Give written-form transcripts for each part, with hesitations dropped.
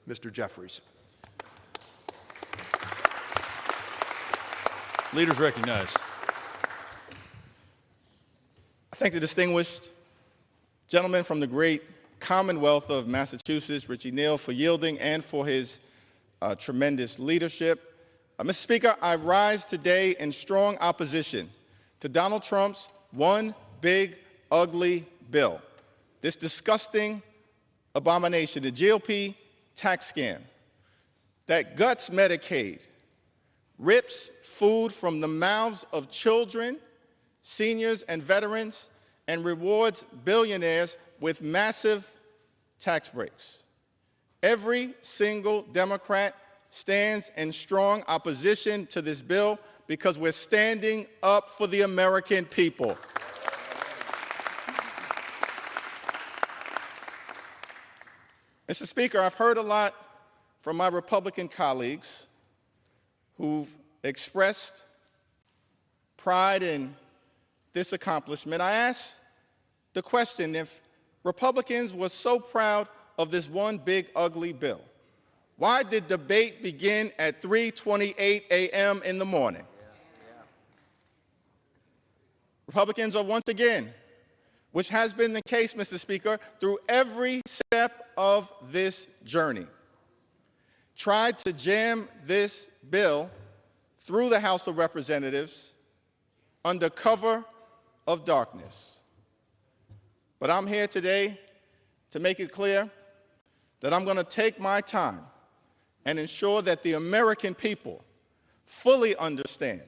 Mr. Jeffries. Leaders recognized. I thank the distinguished gentleman from the great Commonwealth of Massachusetts, Richie Neal, for yielding and for his tremendous leadership. Mr. Speaker, I rise today in strong opposition to Donald Trump's one big, ugly bill, this disgusting abomination, the GOP tax scam that guts Medicaid, rips food from the mouths of children, seniors, and veterans, and rewards billionaires with massive tax breaks. Every single Democrat stands in strong opposition to this bill because we're standing up for the American people. Mr. Speaker, I've heard a lot from my Republican colleagues who've expressed pride in this accomplishment. I asked the question, if Republicans were so proud of this one big ugly bill, why did debate begin at 3:28 a.m. in the morning? Republicans are once again, which has been the case, Mr. Speaker, through every step of this journey, tried to jam this bill through the House of Representatives under cover of darkness. But I'm here today to make it clear that I'm going to take my time and ensure that the American people fully understand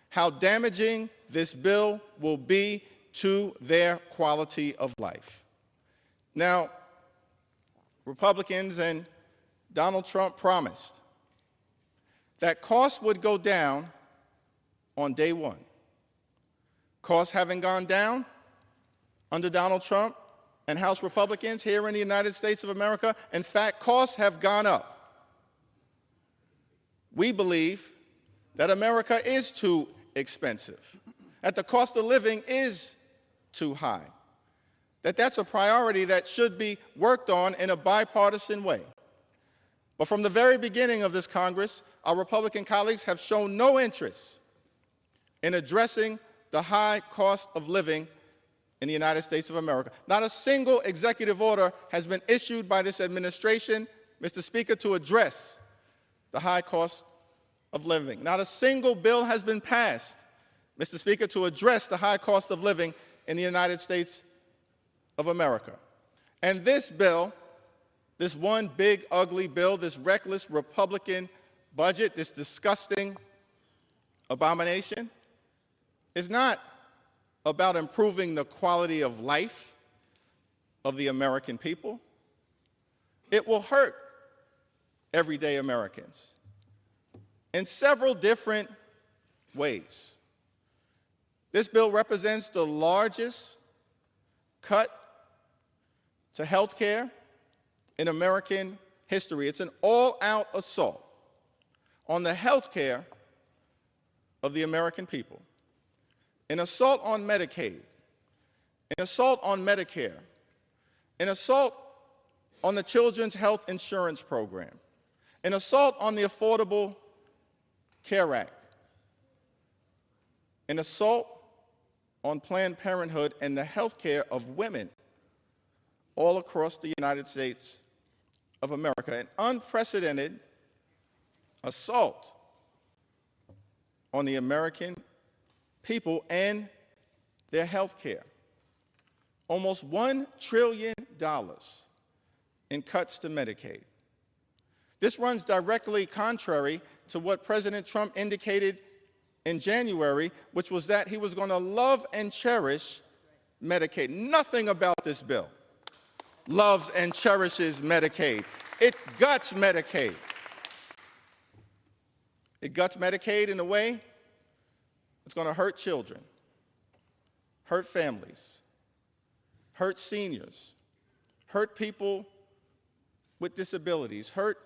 how damaging this bill will be to their quality of life. Now, Republicans and Donald Trump promised that costs would go down on day one. Costs haven't gone down under Donald Trump and House Republicans here in the United States of America. In fact, costs have gone up. We believe that America is too expensive, that the cost of living is too high, that that's a priority that should be worked on in a bipartisan way. But from the very beginning of this Congress, our Republican colleagues have shown no interest in addressing the high cost of living in the United States of America. Not a single executive order has been issued by this administration, Mr. Speaker, to address the high cost of living. Not a single bill has been passed, Mr. Speaker, to address the high cost of living in the United States of America. And this bill, this one big ugly bill, this reckless Republican budget, this disgusting abomination, is not about improving the quality of life of the American people. It will hurt everyday Americans in several different ways. This bill represents the largest cut to health care in American history. It's an all-out assault on the health care of the American people, an assault on Medicaid, an assault on Medicare, an assault on the Children's Health Insurance Program, an assault on the Affordable Care Act, an assault on Planned Parenthood and the health care of women all across the United States of America, an unprecedented assault on the American people and their health care. Almost $1 trillion in cuts to Medicaid. This runs directly contrary to what President Trump indicated in January, which was that he was going to love and cherish Medicaid. Nothing about this bill loves and cherishes Medicaid. It guts Medicaid. It guts Medicaid in a way that's going to hurt children, hurt families, hurt seniors, hurt people with disabilities, hurt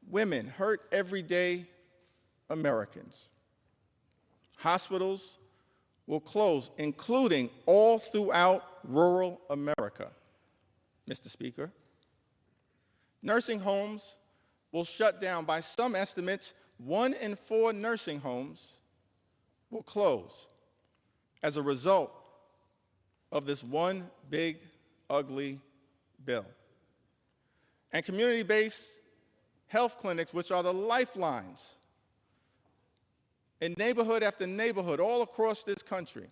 women, hurt everyday Americans. Hospitals will close, including all throughout rural America, Mr. Speaker. Nursing homes will shut down. By some estimates, 1 in 4 nursing homes will close as a result of this one big, ugly bill. And community-based health clinics, which are the lifelines in neighborhood after neighborhood all across this country,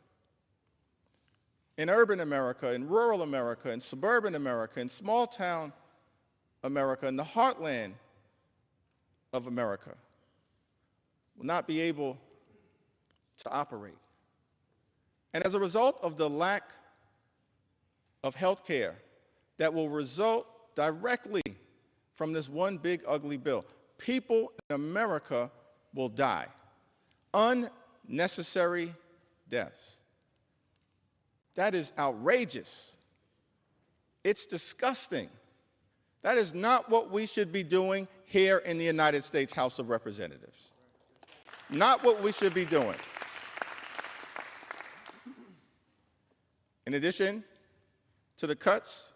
in urban America, in rural America, in suburban America, in small-town America, in the heartland of America, will not be able to operate. And as a result of the lack of health care that will result directly from this one big ugly bill, people in America will die. Unnecessary deaths. That is outrageous. It's disgusting. That is not what we should be doing here in the United States House of Representatives. Not what we should be doing. In addition to the cuts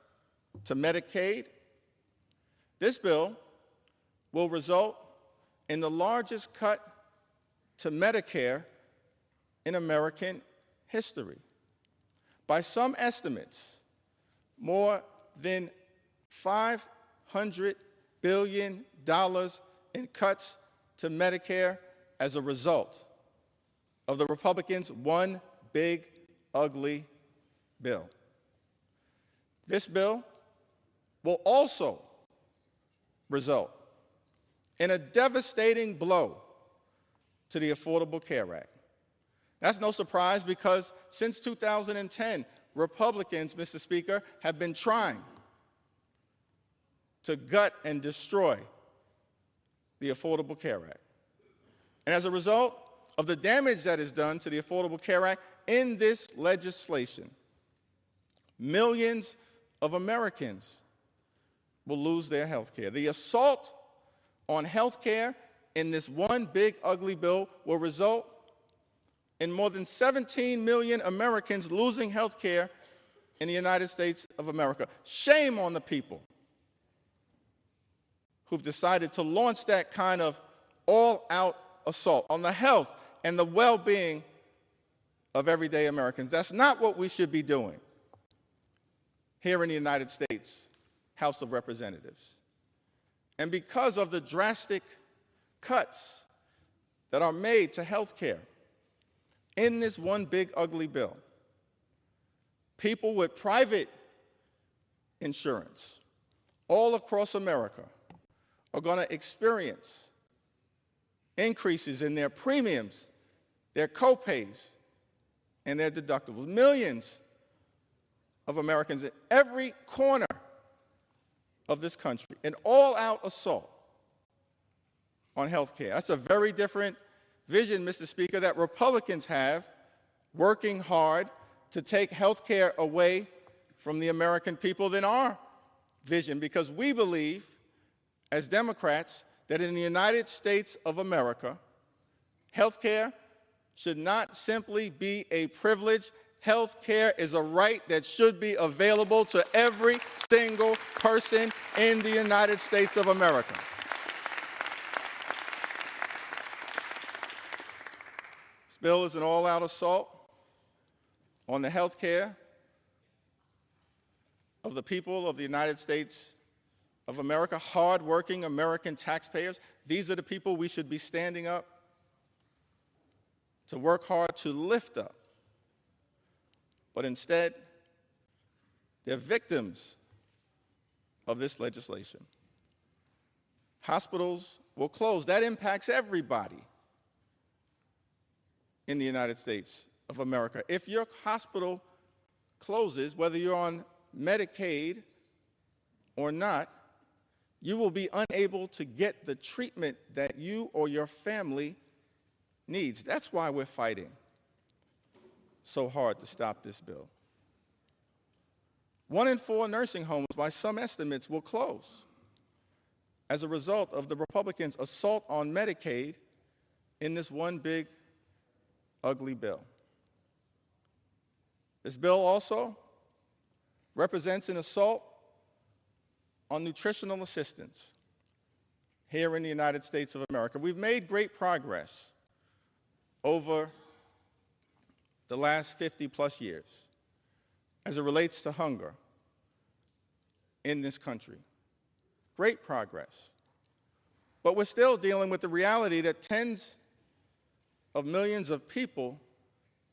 to Medicaid, this bill will result in the largest cut to Medicare in American history. By some estimates, more than $500 billion in cuts to Medicare as a result of the Republicans' one big, ugly bill. This bill will also result in a devastating blow to the Affordable Care Act. That's no surprise because since 2010, Republicans, Mr. Speaker, have been trying to gut and destroy the Affordable Care Act. And as a result of the damage that is done to the Affordable Care Act in this legislation, millions of Americans will lose their health care. The assault on health care in this one big, ugly bill will result in more than 17 million Americans losing health care in the United States of America. Shame on the people who've decided to launch that kind of all-out assault on the health and the well-being of everyday Americans. That's not what we should be doing here in the United States House of Representatives. And because of the drastic cuts that are made to health care in this one big ugly bill, people with private insurance all across America are going to experience increases in their premiums, their co-pays, and their deductibles. Millions of Americans in every corner of this country, an all-out assault on health care. That's a very different vision, Mr. Speaker, that Republicans have working hard to take health care away from the American people than our vision, because we believe, as Democrats, that in the United States of America, health care should not simply be a privilege. Health care is a right that should be available to every single person in the United States of America. This bill is an all-out assault on the health care of the people of the United States of America, hard-working American taxpayers. These are the people we should be standing up to work hard to lift up. But instead, they're victims of this legislation. Hospitals will close. That impacts everybody in the United States of America. If your hospital closes, whether you're on Medicaid or not, you will be unable to get the treatment that you or your family needs. That's why we're fighting so hard to stop this bill. 1 in 4 nursing homes, by some estimates, will close as a result of the Republicans' assault on Medicaid in this one big, ugly bill. This bill also represents an assault on nutritional assistance. here in the United States of America. We've made great progress over the last 50 plus years as it relates to hunger in this country. Great progress. But we're still dealing with the reality that tens of millions of people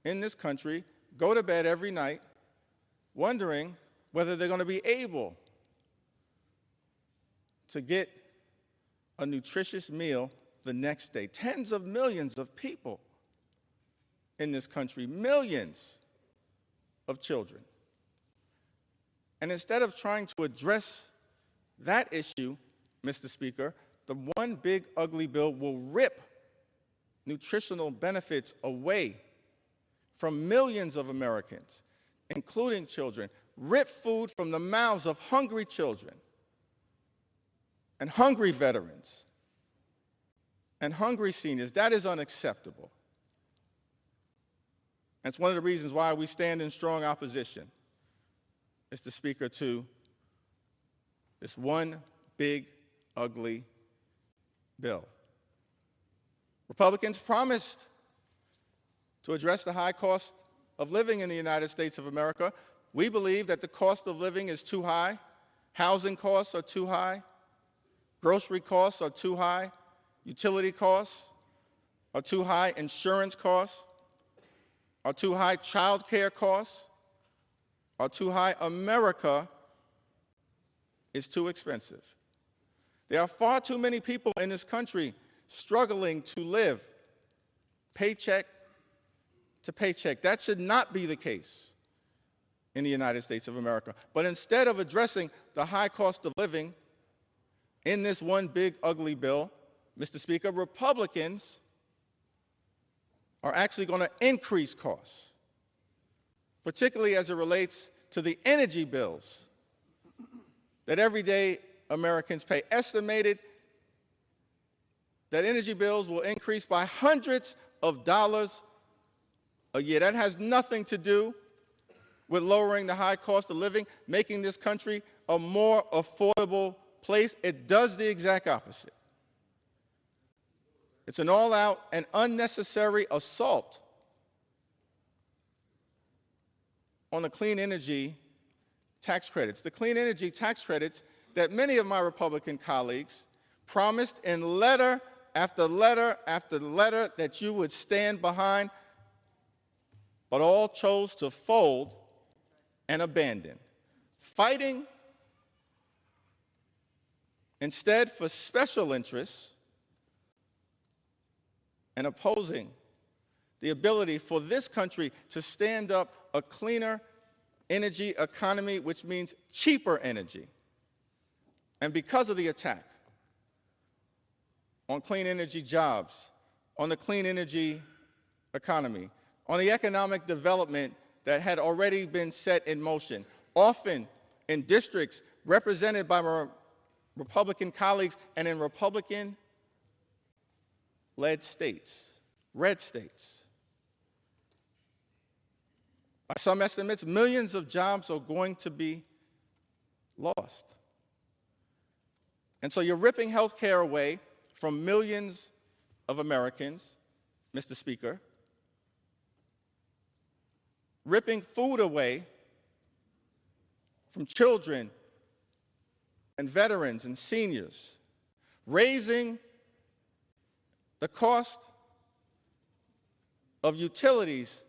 in this country go to bed every night wondering whether they're going to be able to get a nutritious meal the next day. Tens of millions of people in this country, millions of children. And instead of trying to address that issue, Mr. Speaker, the one big ugly bill will rip nutritional benefits away from millions of Americans, including children, rip food from the mouths of hungry children and hungry veterans and hungry seniors. That is unacceptable. That's one of the reasons why we stand in strong opposition, Mr. Speaker, to this one big, ugly bill. Republicans promised to address the high cost of living in the United States of America. We believe that the cost of living is too high. Housing costs are too high. Grocery costs are too high. Utility costs are too high. Insurance costs are too high. Child care costs are too high. America is too expensive. There are far too many people in this country struggling to live paycheck to paycheck. That should not be the case in the United States of America. But instead of addressing the high cost of living in this one big ugly bill, Mr. Speaker, Republicans are actually going to increase costs, particularly as it relates to the energy bills that everyday Americans pay. Estimated that energy bills will increase by hundreds of dollars a year. That has nothing to do with lowering the high cost of living, making this country a more affordable place. It does the exact opposite. It's an all-out and unnecessary assault on the clean energy tax credits. The clean energy tax credits that many of my Republican colleagues promised in letter after letter after letter that you would stand behind, but all chose to fold and abandon, fighting instead for special interests and opposing the ability for this country to stand up a cleaner energy economy, which means cheaper energy. And because of the attack on clean energy jobs, on the clean energy economy, on the economic development that had already been set in motion, often in districts represented by my Republican colleagues and in Republican-led states, red states. By some estimates, millions of jobs are going to be lost. And so you're ripping health care away from millions of Americans, Mr. Speaker, ripping food away from children and veterans and seniors, raising the cost of utilities,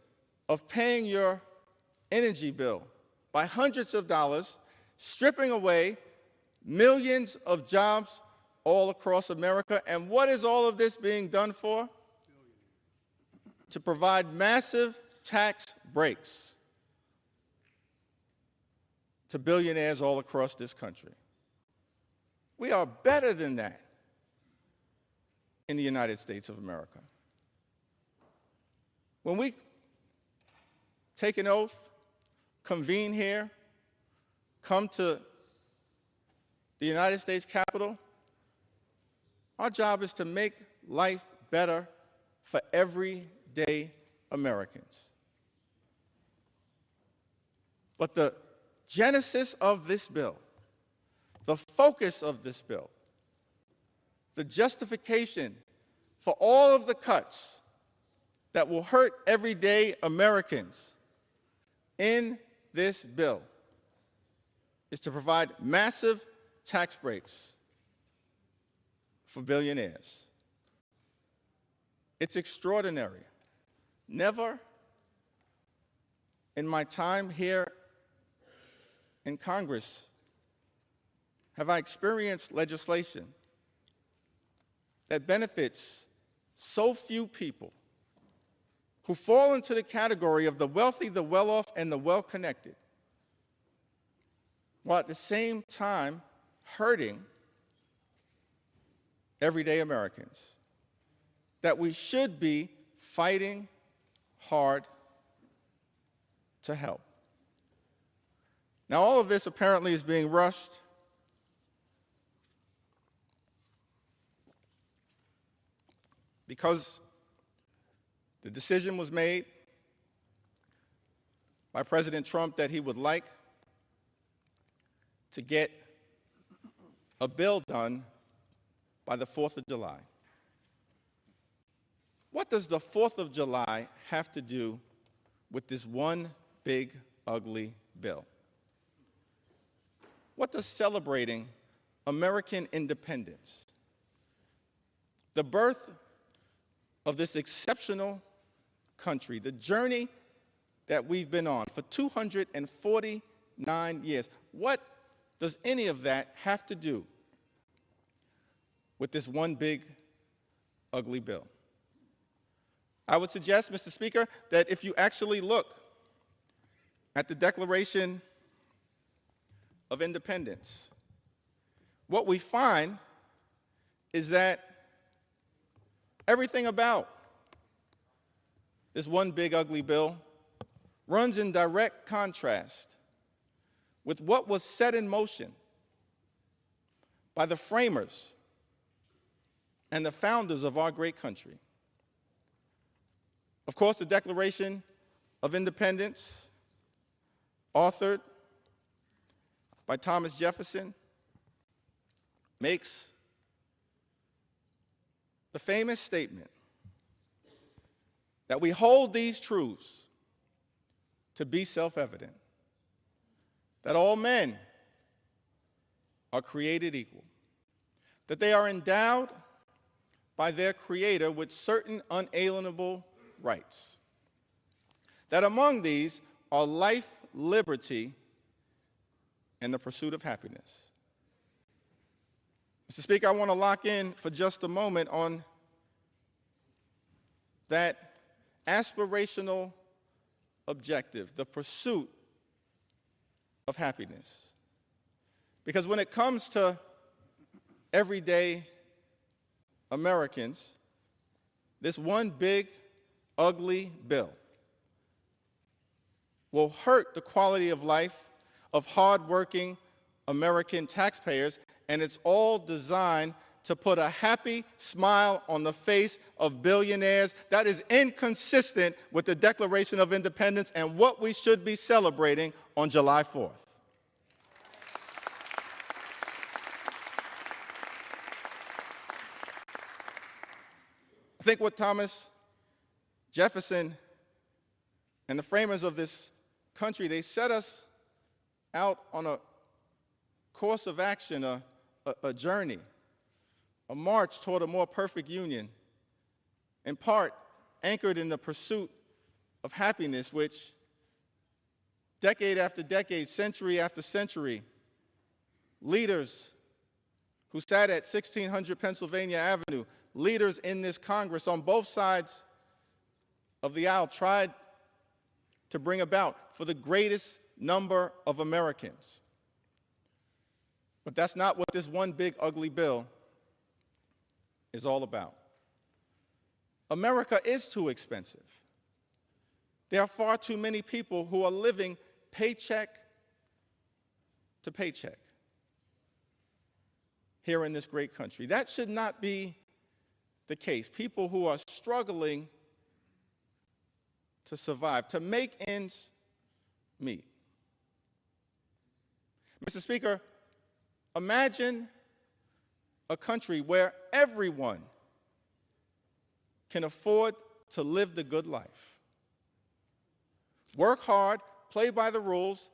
of paying your energy bill by hundreds of dollars, stripping away millions of jobs all across America. And what is all of this being done for? To provide massive tax breaks to billionaires all across this country. We are better than that in the United States of America. When we take an oath, convene here, come to the United States Capitol, our job is to make life better for everyday Americans. But the genesis of this bill, the focus of this bill, the justification for all of the cuts that will hurt everyday Americans in this bill is to provide massive tax breaks for billionaires. It's extraordinary. Never in my time here in Congress have I experienced legislation that benefits so few people who fall into the category of the wealthy, the well-off, and the well-connected, while at the same time hurting everyday Americans, that we should be fighting hard to help. Now, all of this apparently is being rushed because the decision was made by President Trump that he would like to get a bill done by the 4th of July. What does the 4th of July have to do with this one big, ugly bill? What does celebrating American independence, the birth of this exceptional country, the journey that we've been on for 249 years, what does any of that have to do with this one big, ugly bill? I would suggest, Mr. Speaker, that if you actually look at the Declaration of Independence, what we find is that everything about this one big, ugly bill runs in direct contrast with what was set in motion by the framers and the founders of our great country. Of course, the Declaration of Independence, authored by Thomas Jefferson, makes the famous statement that we hold these truths to be self-evident, that all men are created equal, that they are endowed by their Creator with certain unalienable rights, that among these are life, liberty, and the pursuit of happiness. Mr. Speaker, I want to lock in for just a moment on that aspirational objective, the pursuit of happiness. Because when it comes to everyday Americans, this one big, ugly bill will hurt the quality of life of hardworking American taxpayers, and it's all designed to put a happy smile on the face of billionaires. That is inconsistent with the Declaration of Independence and what we should be celebrating on July 4th. I think what Thomas Jefferson and the framers of this country, they set us out on a course of action, a journey, a march toward a more perfect union, in part anchored in the pursuit of happiness, which decade after decade, century after century, leaders who sat at 1600 Pennsylvania Avenue, leaders in this Congress on both sides of the aisle tried to bring about for the greatest number of Americans. But that's not what this one big ugly bill is all about. America is too expensive. There are far too many people who are living paycheck to paycheck here in this great country. That should not be the case. People who are struggling to survive, to make ends meet. Mr. Speaker, imagine a country where everyone can afford to live the good life. Work hard, play by the rules,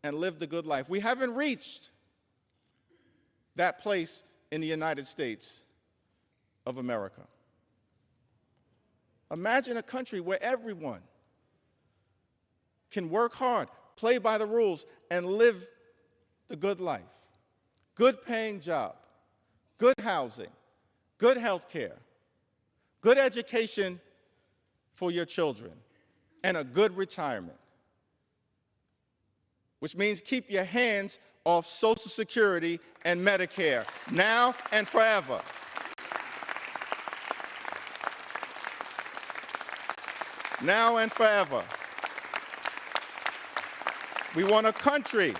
and live the good life. We haven't reached that place in the United States of America. Imagine a country where everyone can work hard, play by the rules, and live the good life. Good paying job, good housing, good health care, good education for your children, and a good retirement. Which means keep your hands off Social Security and Medicare, now and forever. Now and forever. We want a country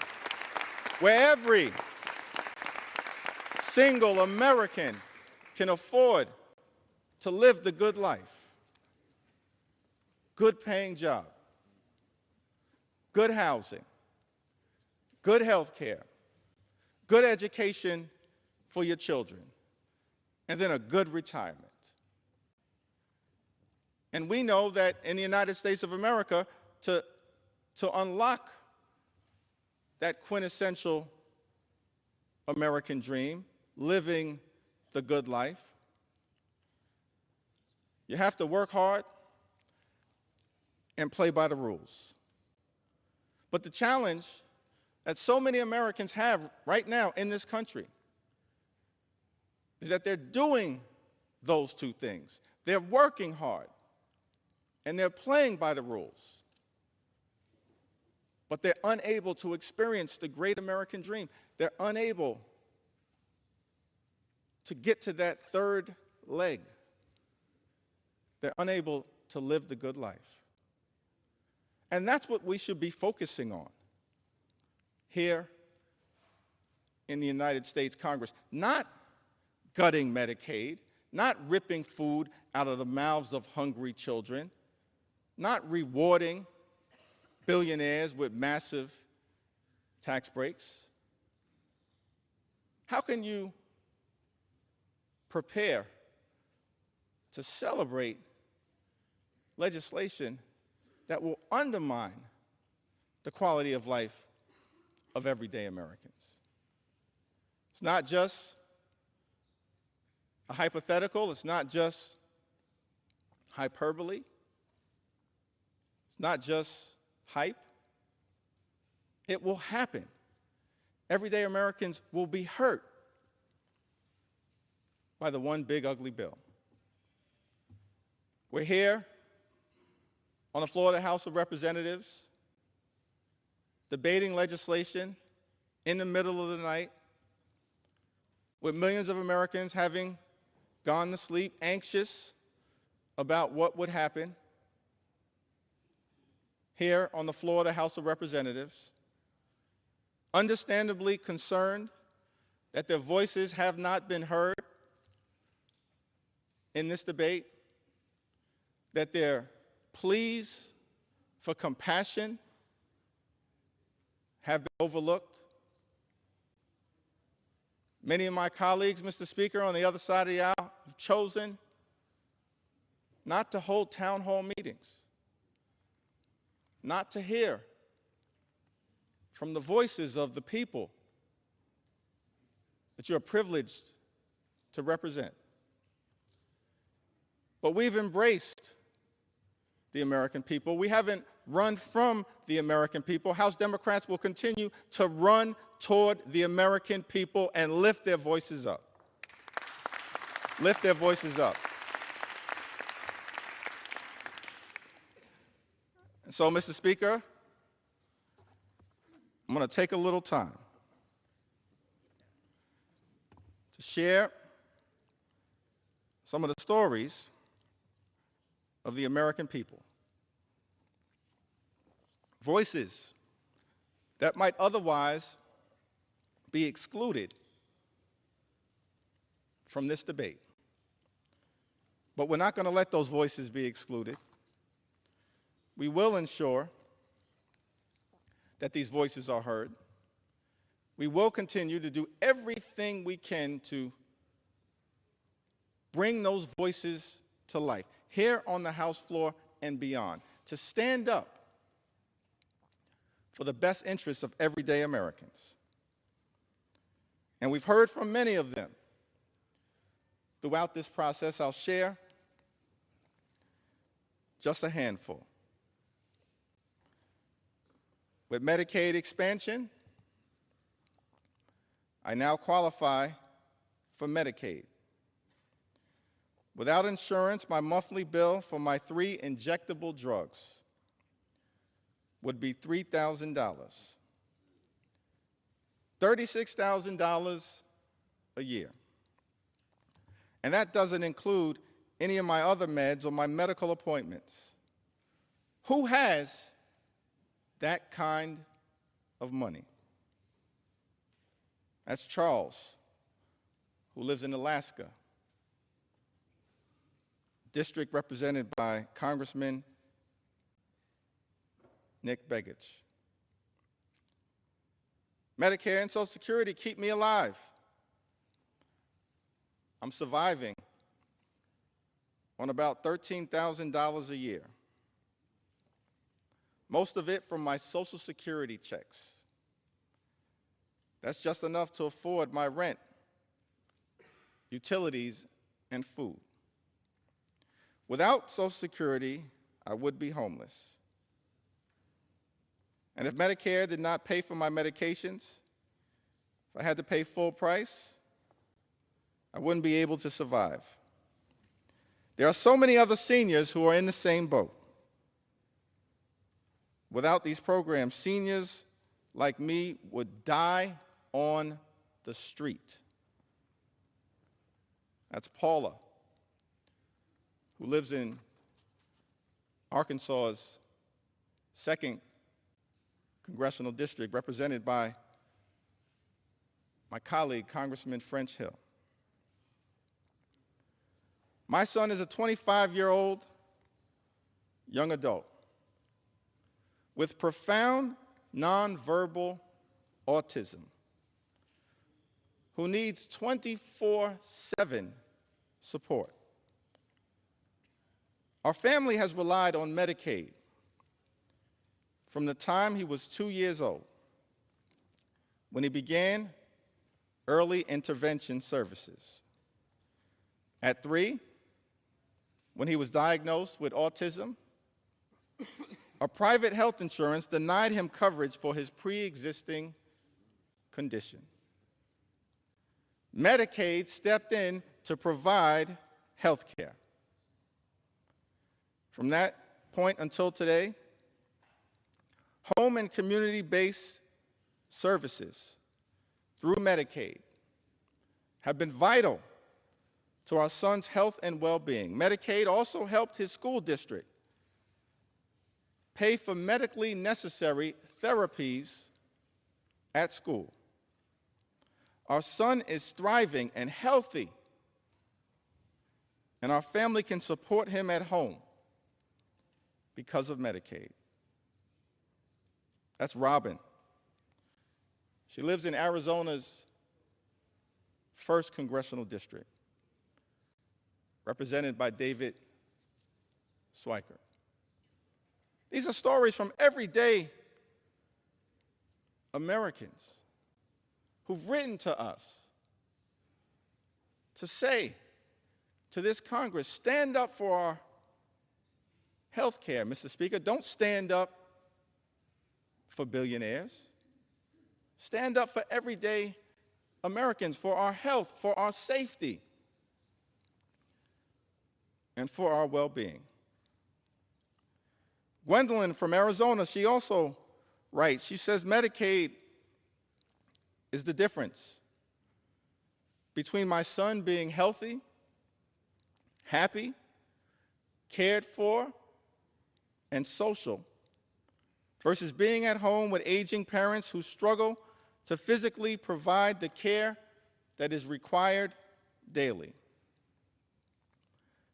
where every single American can afford to live the good life. Good paying job, good housing, good health care, good education for your children, and then a good retirement. And we know that in the United States of America, to unlock that quintessential American dream, living the good life, you have to work hard and play by the rules. But the challenge that so many Americans have right now in this country is that they're doing those two things. They're working hard and they're playing by the rules, but they're unable to experience the great American dream. They're unable to get to that third leg. They're unable to live the good life. And that's what we should be focusing on here in the United States Congress. Not gutting Medicaid, not ripping food out of the mouths of hungry children, not rewarding billionaires with massive tax breaks. How can you prepare to celebrate legislation that will undermine the quality of life of everyday Americans? It's not just a hypothetical. It's not just hyperbole. It's not just hype. It will happen. Everyday Americans will be hurt by the one big ugly bill. We're here on the floor of the House of Representatives debating legislation in the middle of the night with millions of Americans having gone to sleep anxious about what would happen. Here on the floor of the House of Representatives, understandably concerned that their voices have not been heard in this debate, that their pleas for compassion have been overlooked. Many of my colleagues, Mr. Speaker, on the other side of the aisle have chosen not to hold town hall meetings, not to hear from the voices of the people that you're privileged to represent. But we've embraced the American people. We haven't run from the American people. House Democrats will continue to run toward the American people and lift their voices up. Lift their voices up. And so, Mr. Speaker, I'm going to take a little time to share some of the stories of the American people. Voices that might otherwise be excluded from this debate. But we're not going to let those voices be excluded. We will ensure that these voices are heard, We will continue to do everything we can to bring those voices to life, here on the House floor and beyond, to stand up for the best interests of everyday Americans. And we've heard from many of them. Throughout this process, I'll share just a handful. With Medicaid expansion, I now qualify for Medicaid. Without insurance, my monthly bill for my 3 injectable drugs would be $3,000. $36,000 a year. And that doesn't include any of my other meds or my medical appointments. Who has that kind of money? That's Charles, who lives in Alaska, district represented by Congressman Nick Begich. Medicare and Social Security keep me alive. I'm surviving on about $13,000 a year, most of it from my Social Security checks. That's just enough to afford my rent, utilities, and food. Without Social Security, I would be homeless. And if Medicare did not pay for my medications, if I had to pay full price, I wouldn't be able to survive. There are so many other seniors who are in the same boat. Without these programs, seniors like me would die on the street. That's Paula, who lives in Arkansas's 2nd Congressional District, represented by my colleague, Congressman French Hill. My son is a 25-year-old young adult with profound nonverbal autism who needs 24/7 support. Our family has relied on Medicaid from the time he was 2 years old, when he began early intervention services. At 3, when he was diagnosed with autism, a private health insurance denied him coverage for his pre-existing condition. Medicaid stepped in to provide health care. From that point until today, home and community-based services through Medicaid have been vital to our son's health and well-being. Medicaid also helped his school district pay for medically necessary therapies at school. Our son is thriving and healthy, and our family can support him at home because of Medicaid. That's Robin. She lives in Arizona's 1st Congressional District, represented by David Swiker. These are stories from everyday Americans who've written to us to say to this Congress, stand up for our health care, Mr. Speaker. Don't stand up for billionaires. Stand up for everyday Americans, for our health, for our safety, and for our well-being. Gwendolyn from Arizona, she also writes, she says Medicaid is the difference between my son being healthy, happy, cared for, and social, versus being at home with aging parents who struggle to physically provide the care that is required daily.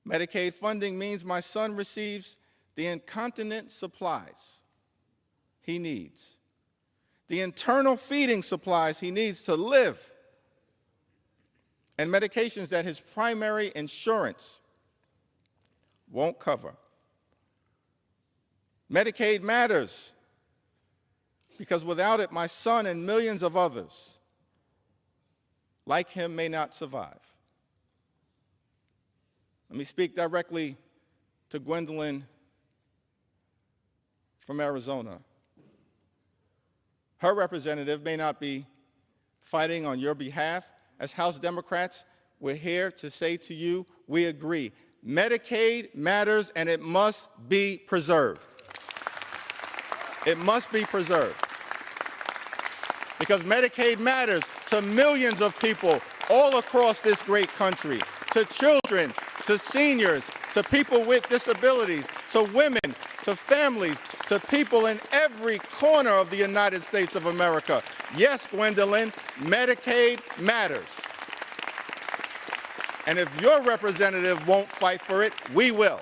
Medicaid funding means my son receives the incontinent supplies he needs, the internal feeding supplies he needs to live, and medications that his primary insurance won't cover. Medicaid matters because without it, my son and millions of others like him may not survive. Let me speak directly to Gwendolyn from Arizona. Her representative may not be fighting on your behalf. As House Democrats, we're here to say to you, we agree. Medicaid matters and it must be preserved. It must be preserved. Because Medicaid matters to millions of people all across this great country, to children, to seniors, to people with disabilities, to women, to families, to people in every corner of the United States of America. Yes, Gwendolyn, Medicaid matters. And if your representative won't fight for it, we will.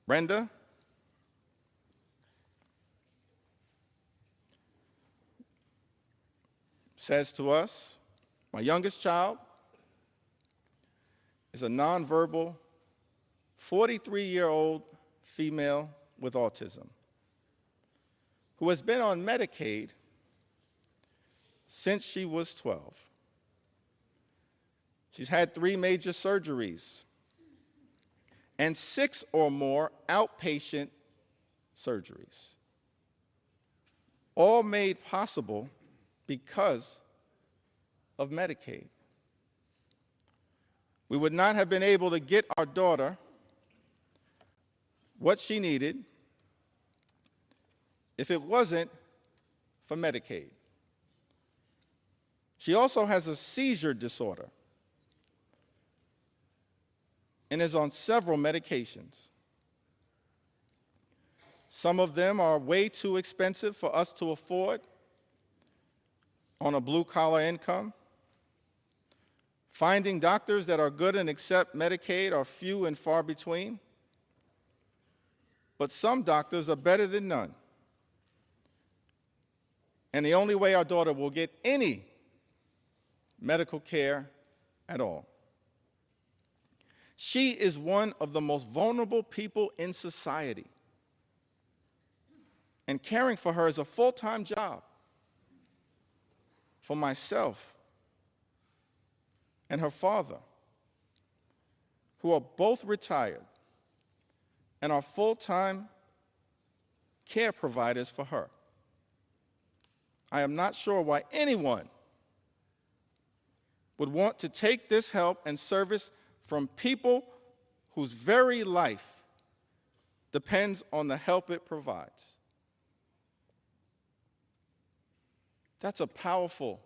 Brenda? Says to us, my youngest child is a nonverbal 43-year-old female with autism who has been on Medicaid since she was 12. She's had 3 major surgeries and 6 or more outpatient surgeries, all made possible because of Medicaid. We would not have been able to get our daughter what she needed if it wasn't for Medicaid. She also has a seizure disorder and is on several medications. Some of them are way too expensive for us to afford on a blue-collar income. Finding doctors that are good and accept Medicaid are few and far between. But some doctors are better than none. And the only way our daughter will get any medical care at all. She is one of the most vulnerable people in society. And caring for her is a full-time job. For myself and her father, who are both retired and are full-time care providers for her. I am not sure why anyone would want to take this help and service from people whose very life depends on the help it provides. That's a powerful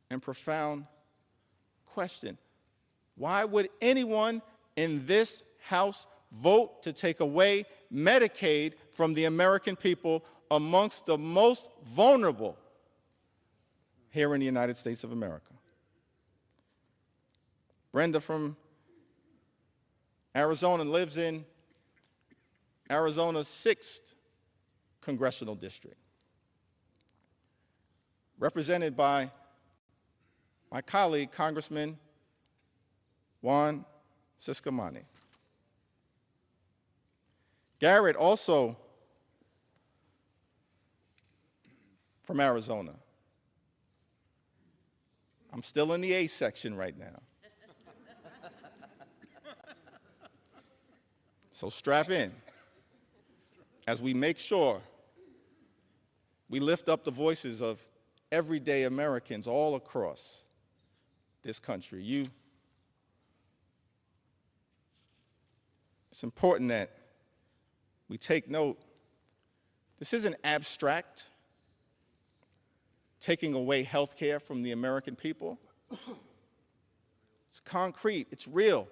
and profound question. Why would anyone in this House vote to take away Medicaid from the American people amongst the most vulnerable here in the United States of America? Brenda from Arizona lives in Arizona's 6th congressional district, represented by my colleague, Congressman Juan Ciscomani. Garrett, also from Arizona. I'm still in the A section right now. So strap in as we make sure we lift up the voices of everyday Americans all across this country. It's important that we take note. This isn't abstract, taking away health care from the American people. It's concrete, it's real.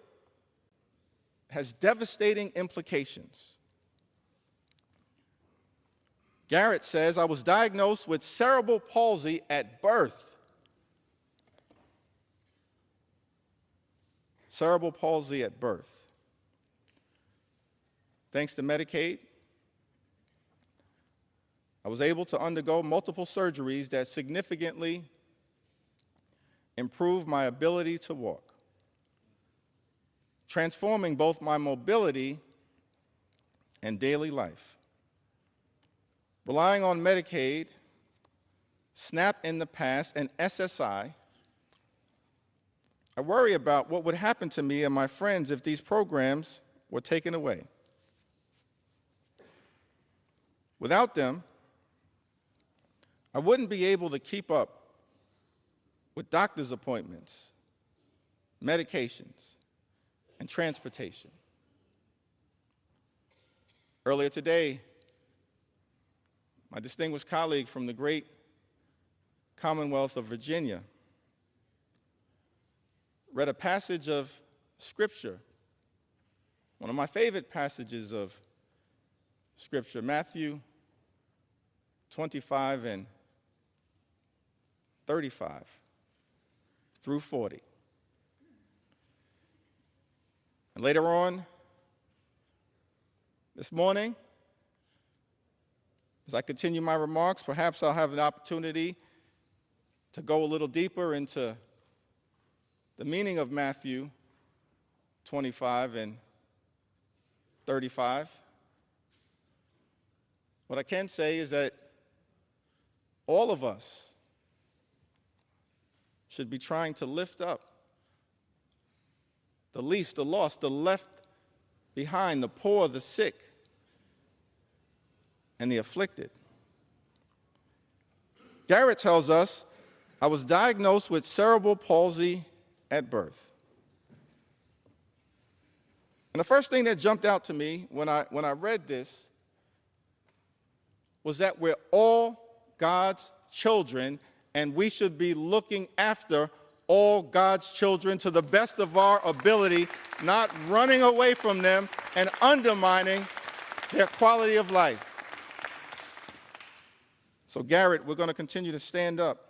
It has devastating implications. Garrett says, I was diagnosed with cerebral palsy at birth. Cerebral palsy at birth. Thanks to Medicaid, I was able to undergo multiple surgeries that significantly improved my ability to walk, transforming both my mobility and daily life. Relying on Medicaid, SNAP in the past, and SSI, I worry about what would happen to me and my friends if these programs were taken away. Without them, I wouldn't be able to keep up with doctor's appointments, medications, and transportation. Earlier today, my distinguished colleague from the great Commonwealth of Virginia read a passage of Scripture, one of my favorite passages of Scripture, Matthew 25 and 35 through 40. And later on this morning, as I continue my remarks, perhaps I'll have an opportunity to go a little deeper into the meaning of Matthew 25 and 35. What I can say is that all of us should be trying to lift up the least, the lost, the left behind, the poor, the sick, and the afflicted. Garrett tells us, I was diagnosed with cerebral palsy at birth. And the first thing that jumped out to me when I read this was that we're all God's children, and we should be looking after all God's children to the best of our ability, not running away from them and undermining their quality of life. So Garrett, we're going to continue to stand up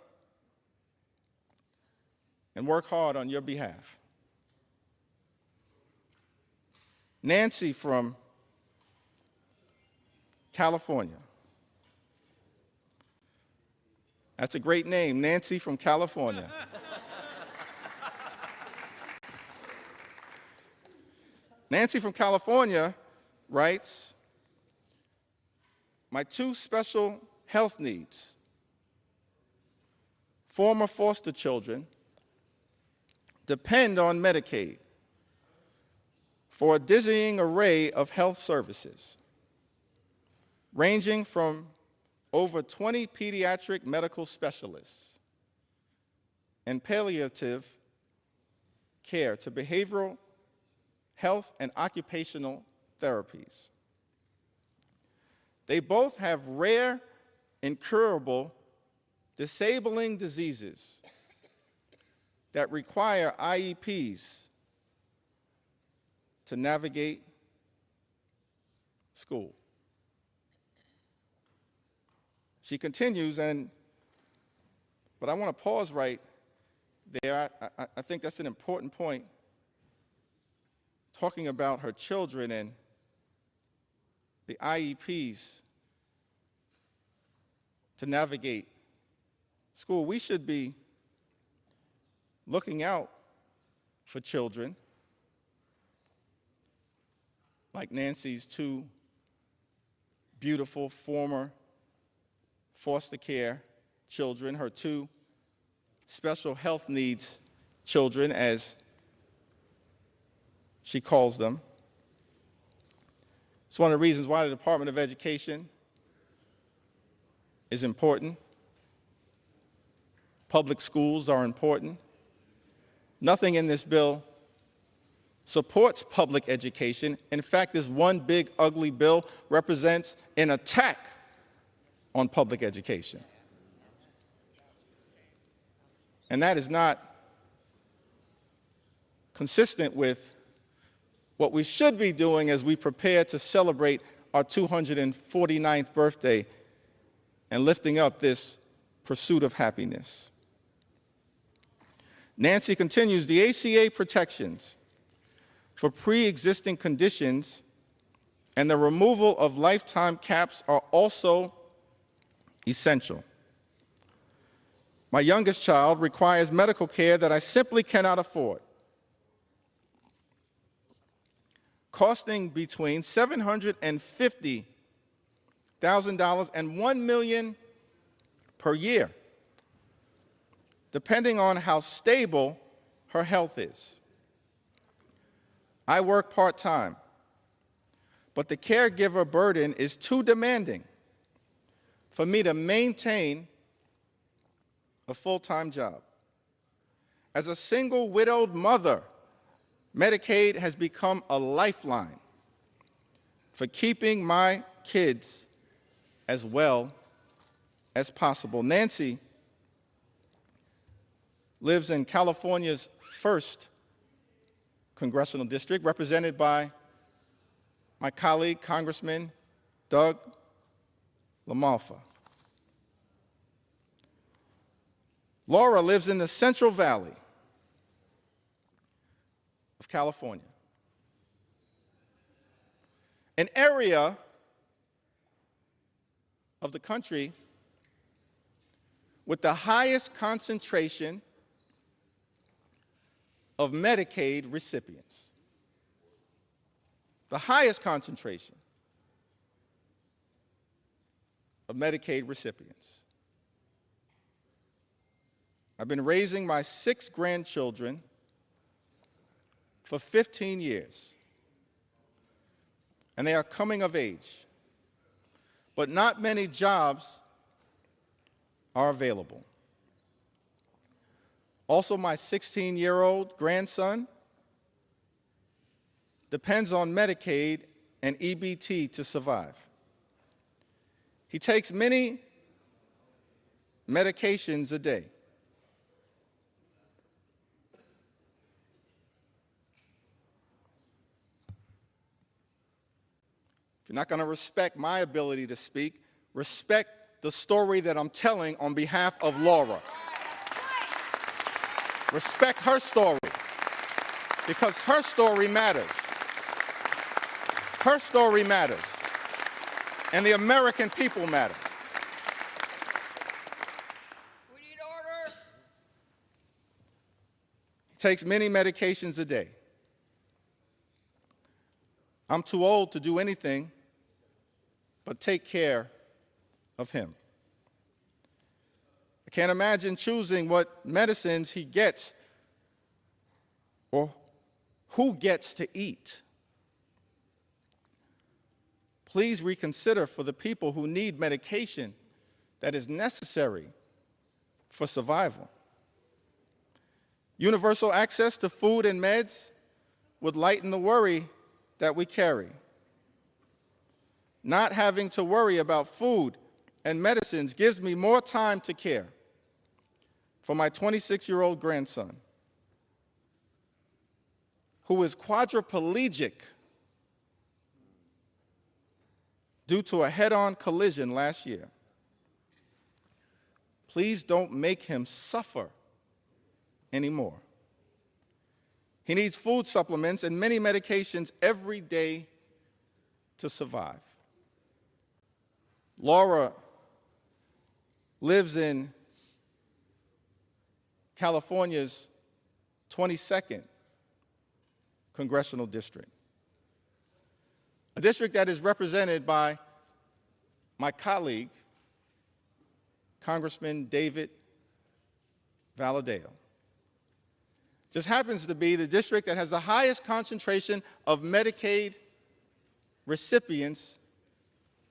and work hard on your behalf. Nancy from California. That's a great name, Nancy from California. Nancy from California writes, my two special health needs, former foster children, depend on Medicaid for a dizzying array of health services, ranging from over 20 pediatric medical specialists and palliative care to behavioral health and occupational therapies. They both have rare, incurable, disabling diseases that require IEPs to navigate school. She continues, but I want to pause right there. I think that's an important point, talking about her children and the IEPs to navigate school. We should be looking out for children like Nancy's two beautiful former foster care children, her two special health needs children, as she calls them. It's one of the reasons why the Department of Education is important. Public schools are important. Nothing in this bill supports public education. In fact, this one big ugly bill represents an attack on public education. And that is not consistent with what we should be doing as we prepare to celebrate our 249th birthday and lifting up this pursuit of happiness. Nancy continues, the ACA protections for pre-existing conditions and the removal of lifetime caps are also essential. My youngest child requires medical care that I simply cannot afford, costing between $750,000 and $1 million per year, depending on how stable her health is. I work part-time, but the caregiver burden is too demanding for me to maintain a full-time job. As a single widowed mother, Medicaid has become a lifeline for keeping my kids as well as possible. Nancy lives in California's 1st congressional district, represented by my colleague, Congressman Doug LaMalfa. Laura lives in the Central Valley of California, an area of the country with the highest concentration of Medicaid recipients. The highest concentration of Medicaid recipients. I've been raising my 6 grandchildren for 15 years, and they are coming of age, but not many jobs are available. Also, my 16-year-old grandson depends on Medicaid and EBT to survive. He takes many medications a day. If you're not going to respect my ability to speak, respect the story that I'm telling on behalf of Laura. Respect her story, because her story matters. Her story matters, and the American people matter. We need order. He takes many medications a day. I'm too old to do anything but take care of him. I can't imagine choosing what medicines he gets or who gets to eat. Please reconsider for the people who need medication that is necessary for survival. Universal access to food and meds would lighten the worry that we carry. Not having to worry about food and medicines gives me more time to care for my 26-year-old grandson, who is quadriplegic due to a head-on collision last year. Please don't make him suffer anymore. He needs food supplements and many medications every day to survive. Laura lives in California's 22nd congressional district, a district that is represented by my colleague, Congressman David Valadao. Just happens to be the district that has the highest concentration of Medicaid recipients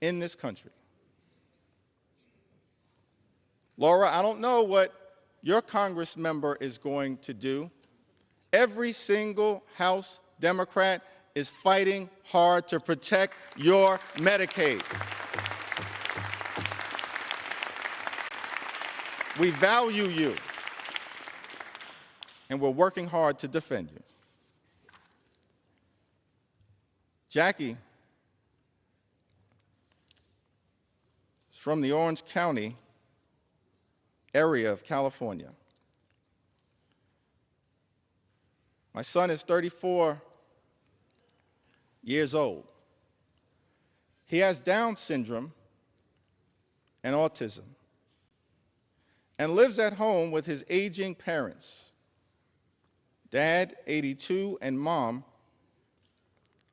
in this country. Laura, I don't know what your Congress member is going to do. Every single House Democrat is fighting hard to protect your Medicaid. We value you, and we're working hard to defend you. Jackie is from the Orange County area of California. My son is 34 years old. He has Down syndrome and autism and lives at home with his aging parents, Dad, 82, and Mom,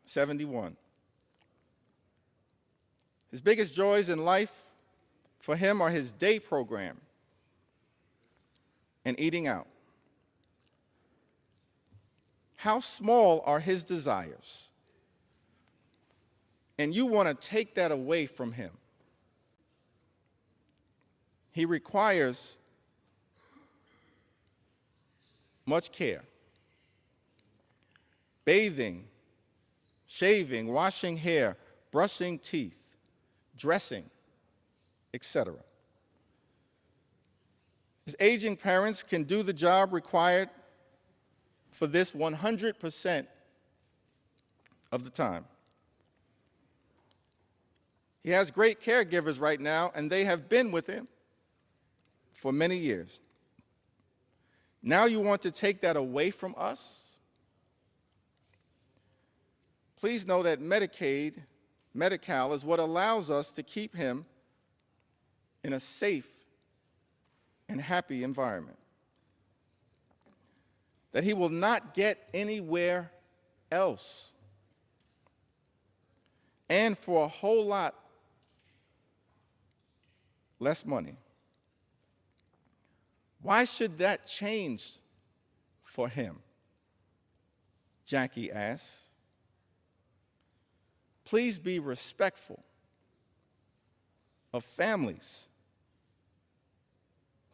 71. His biggest joys in life for him are his day program and eating out. How small are his desires? And you want to take that away from him. He requires much care. Bathing, shaving, washing hair, brushing teeth, dressing, etc. His aging parents can do the job required for this 100% of the time. He has great caregivers right now, and they have been with him for many years. Now you want to take that away from us? Please know that Medicaid, Medi-Cal, is what allows us to keep him in a safe and happy environment that he will not get anywhere else. And for a whole lot less money. Why should that change for him? Jackie asked. Please be respectful of families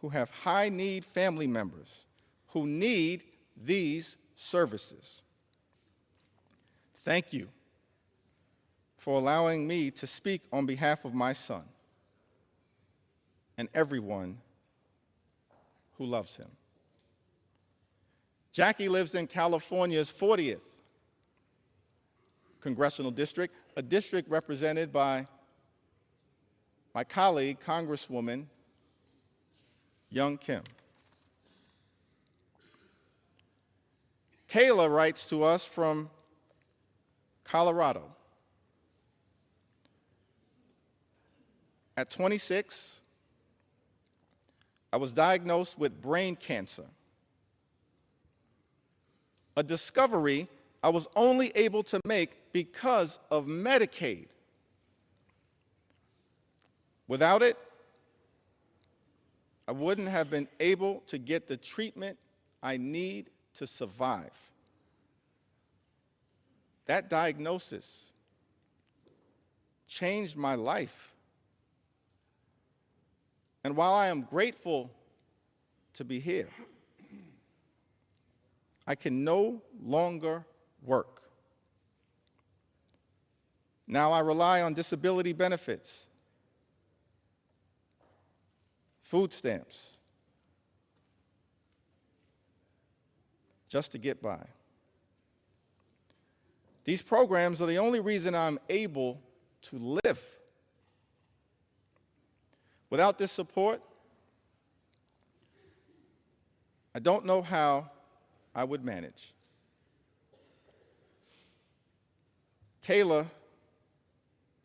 who have high-need family members who need these services. Thank you for allowing me to speak on behalf of my son and everyone who loves him. Jackie lives in California's 40th congressional district, a district represented by my colleague, Congresswoman Young Kim. Kayla writes to us from Colorado. At 26, I was diagnosed with brain cancer, a discovery I was only able to make because of Medicaid. Without it, I wouldn't have been able to get the treatment I need to survive. That diagnosis changed my life. And while I am grateful to be here, I can no longer work. Now I rely on disability benefits, food stamps, just to get by. These programs are the only reason I'm able to live. Without this support, I don't know how I would manage. Kayla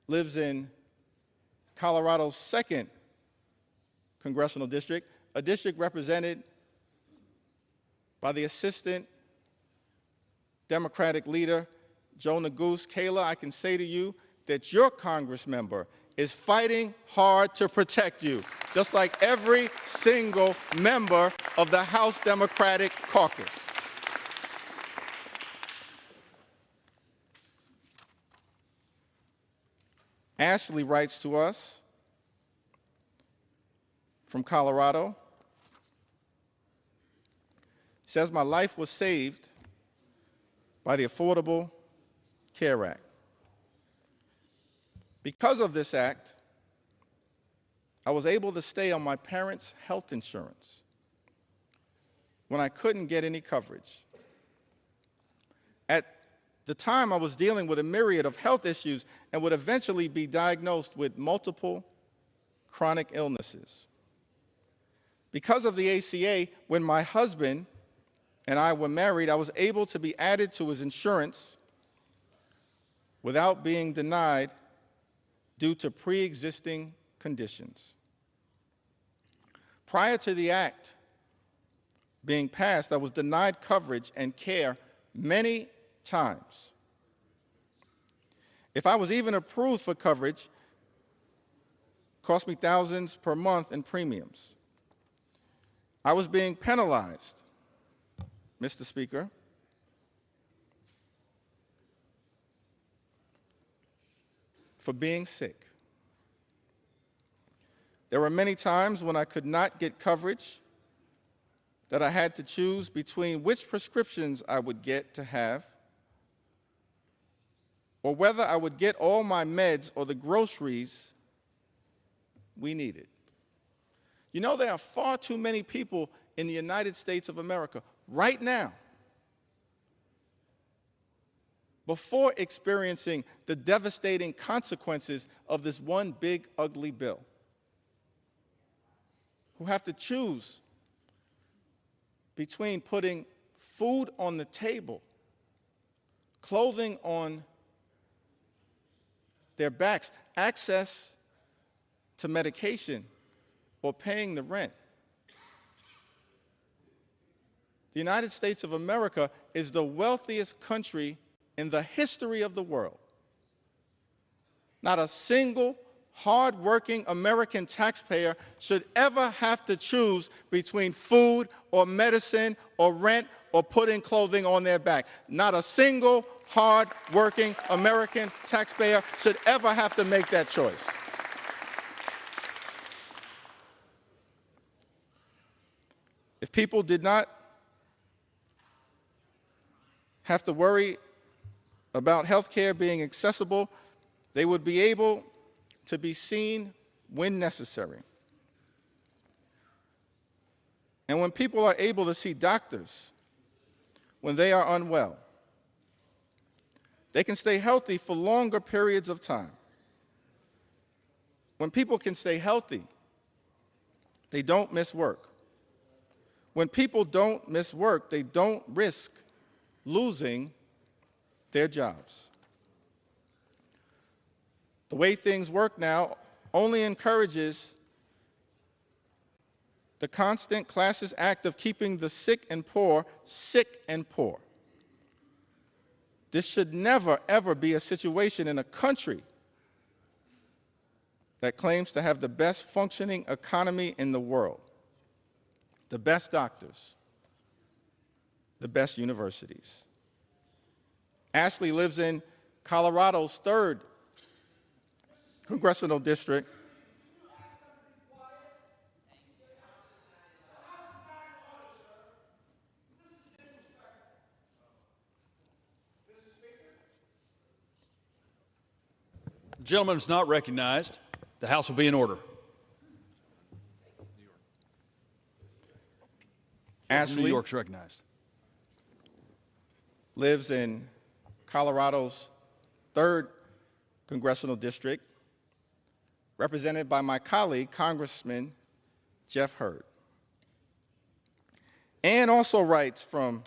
lives in Colorado's 2nd congressional district, a district represented by the Assistant Democratic Leader, Joe Neguse. Kayla, I can say to you that your Congress member is fighting hard to protect you, just like every single member of the House Democratic Caucus. Ashley writes to us from Colorado. She says, my life was saved by the Affordable Care Act. Because of this act, I was able to stay on my parents' health insurance when I couldn't get any coverage. At the time, I was dealing with a myriad of health issues and would eventually be diagnosed with multiple chronic illnesses. Because of the ACA, when my husband and I were married, I was able to be added to his insurance without being denied due to pre-existing conditions. Prior to the act being passed, I was denied coverage and care many times. If I was even approved for coverage, it cost me thousands per month in premiums. I was being penalized, Mr. Speaker, for being sick. There were many times when I could not get coverage that I had to choose between which prescriptions I would get to have or whether I would get all my meds or the groceries we needed. You know, there are far too many people in the United States of America right now, before experiencing the devastating consequences of this one big, ugly bill, who have to choose between putting food on the table, clothing on their backs, access to medication, or paying the rent. The United States of America is the wealthiest country in the history of the world. Not a single hard-working American taxpayer should ever have to choose between food or medicine or rent or putting clothing on their back. Not a single hard-working American taxpayer should ever have to make that choice. If people did not have to worry about health care being accessible, they would be able to be seen when necessary. And when people are able to see doctors when they are unwell, they can stay healthy for longer periods of time. When people can stay healthy, they don't miss work. When people don't miss work, they don't risk losing their jobs. The way things work now only encourages the constant classist act of keeping the sick and poor sick and poor. This should never, ever be a situation in a country that claims to have the best functioning economy in the world, the best doctors, the best universities. Ashley lives in Colorado's 3rd congressional district. The gentleman is not recognized. The House will be in order. Ashley New York's recognized. Lives in Colorado's 3rd congressional district, represented by my colleague, Congressman Jeff Hurd. Ann also writes from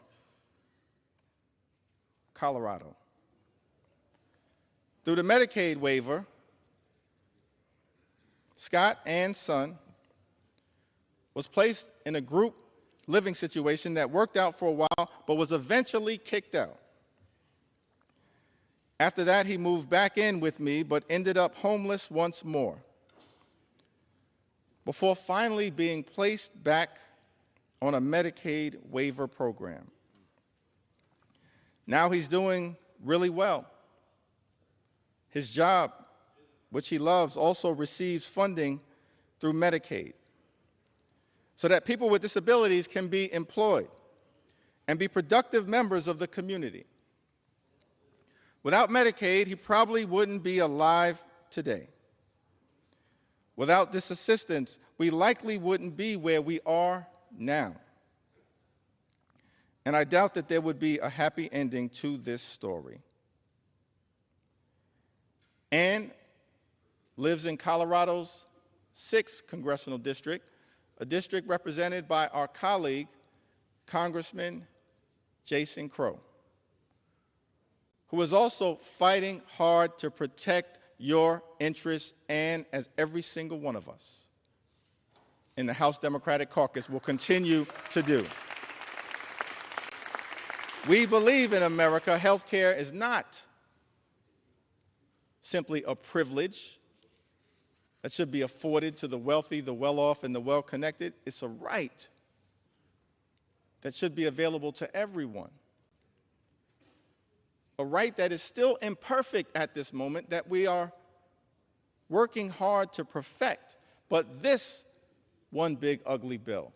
Colorado. Through the Medicaid waiver, Scott, Ann's son, was placed in a group living situation that worked out for a while, but was eventually kicked out. After that, he moved back in with me, but ended up homeless once more, before finally being placed back on a Medicaid waiver program. Now he's doing really well. His job, which he loves, also receives funding through Medicaid, so that people with disabilities can be employed and be productive members of the community. Without Medicaid, he probably wouldn't be alive today. Without this assistance, we likely wouldn't be where we are now. And I doubt that there would be a happy ending to this story. Ann lives in Colorado's 6th congressional district, a district represented by our colleague, Congressman Jason Crow, who is also fighting hard to protect your interests, and as every single one of us in the House Democratic Caucus will continue to do. We believe in America, health care is not simply a privilege that should be afforded to the wealthy, the well-off, and the well-connected. It's a right that should be available to everyone. A right that is still imperfect at this moment, that we are working hard to perfect. But this one big ugly bill,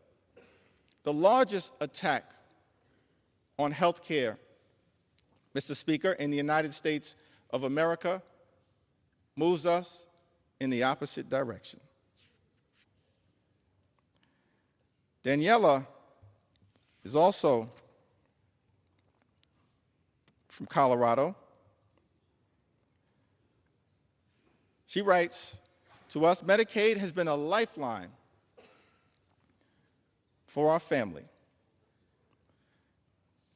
the largest attack on health care, Mr. Speaker, in the United States of America, moves us in the opposite direction. Daniela is also from Colorado. She writes to us, Medicaid has been a lifeline for our family,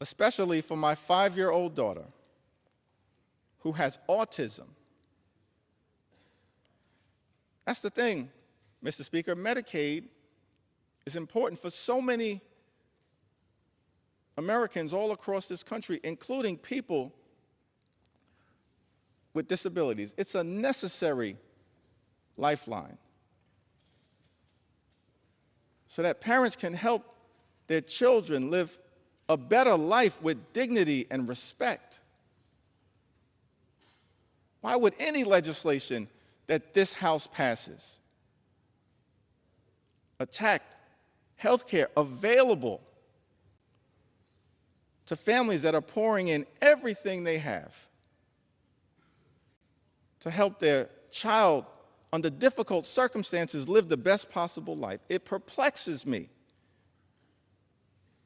especially for my 5-year-old daughter who has autism. That's the thing, Mr. Speaker. Medicaid is important for so many Americans all across this country, including people with disabilities. It's a necessary lifeline so that parents can help their children live a better life with dignity and respect. Why would any legislation that this House passes attack health care available to families that are pouring in everything they have to help their child under difficult circumstances live the best possible life? It perplexes me,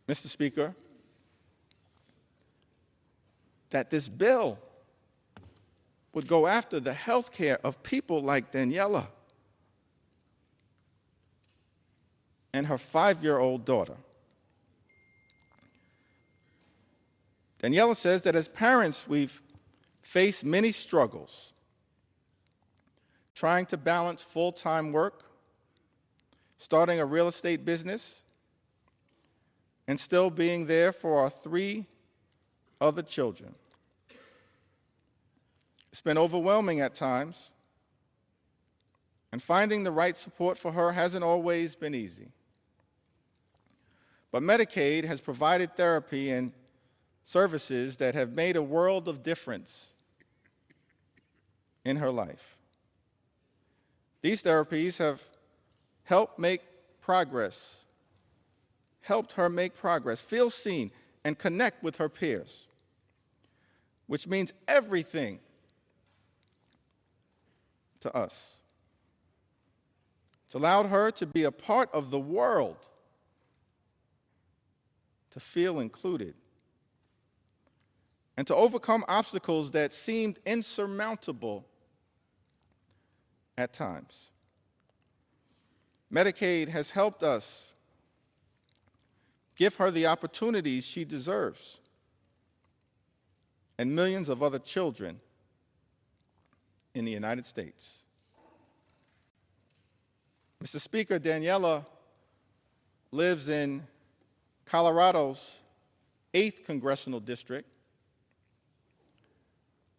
Mr. Speaker, that this bill would go after the health care of people like Daniela and her 5-year-old daughter. Daniela says that as parents, we've faced many struggles trying to balance full-time work, starting a real estate business, and still being there for our 3 other children. It's been overwhelming at times, and finding the right support for her hasn't always been easy. But Medicaid has provided therapy and services that have made a world of difference in her life. These therapies have helped her make progress, feel seen, and connect with her peers, which means everything to us. It's allowed her to be a part of the world, to feel included, and to overcome obstacles that seemed insurmountable at times. Medicaid has helped us give her the opportunities she deserves, and millions of other children in the United States. Mr. Speaker, Daniela lives in Colorado's 8th Congressional District,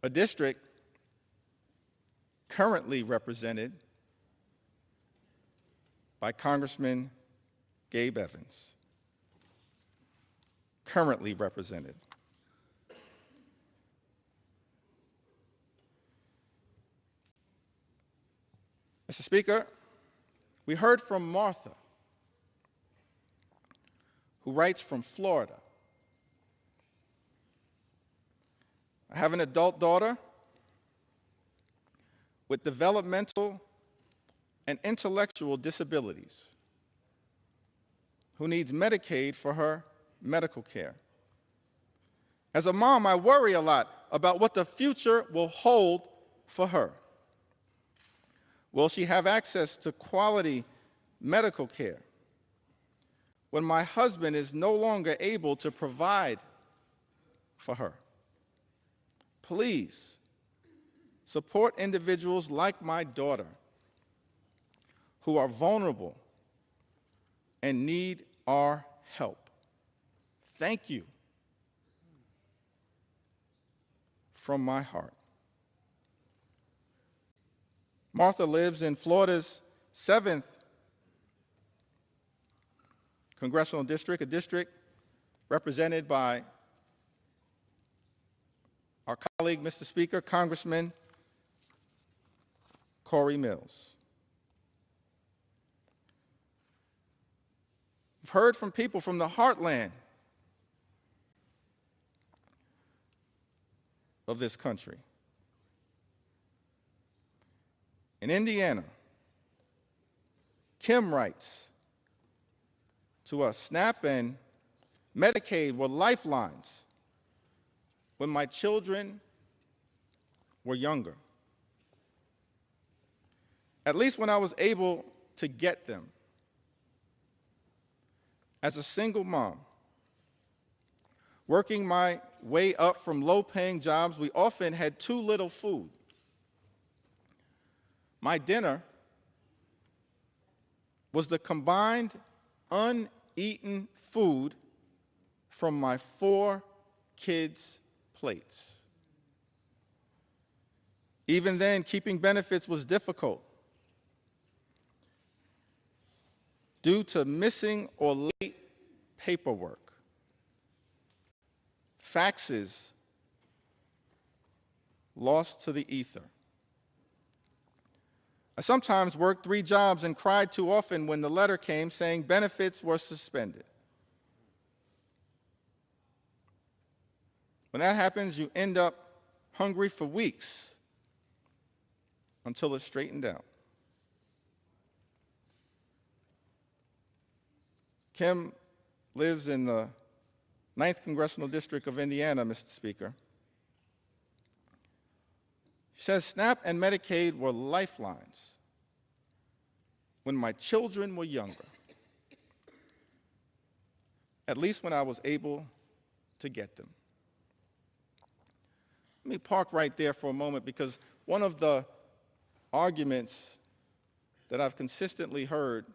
a district currently represented by Congressman Gabe Evans. Currently represented. Mr. Speaker, we heard from Martha, who writes from Florida. I have an adult daughter with developmental and intellectual disabilities who needs Medicaid for her medical care. As a mom, I worry a lot about what the future will hold for her. Will she have access to quality medical care when my husband is no longer able to provide for her? Please support individuals like my daughter who are vulnerable and need our help. Thank you from my heart. Martha lives in Florida's 7th congressional district, a district represented by our colleague, Mr. Speaker, Congressman Corey Mills. We've heard from people from the heartland of this country. In Indiana, Kim writes to us, SNAP and Medicaid were lifelines when my children were younger. At least when I was able to get them. As a single mom, working my way up from low-paying jobs, we often had too little food. My dinner was the combined uneaten food from my 4 kids' plates. Even then, keeping benefits was difficult due to missing or late paperwork, faxes lost to the ether. I sometimes worked 3 jobs and cried too often when the letter came saying benefits were suspended. When that happens, you end up hungry for weeks until it's straightened out. Kim lives in the 9th Congressional District of Indiana, Mr. Speaker. She says, SNAP and Medicaid were lifelines when my children were younger, at least when I was able to get them. Let me park right there for a moment, because one of the arguments that I've consistently heard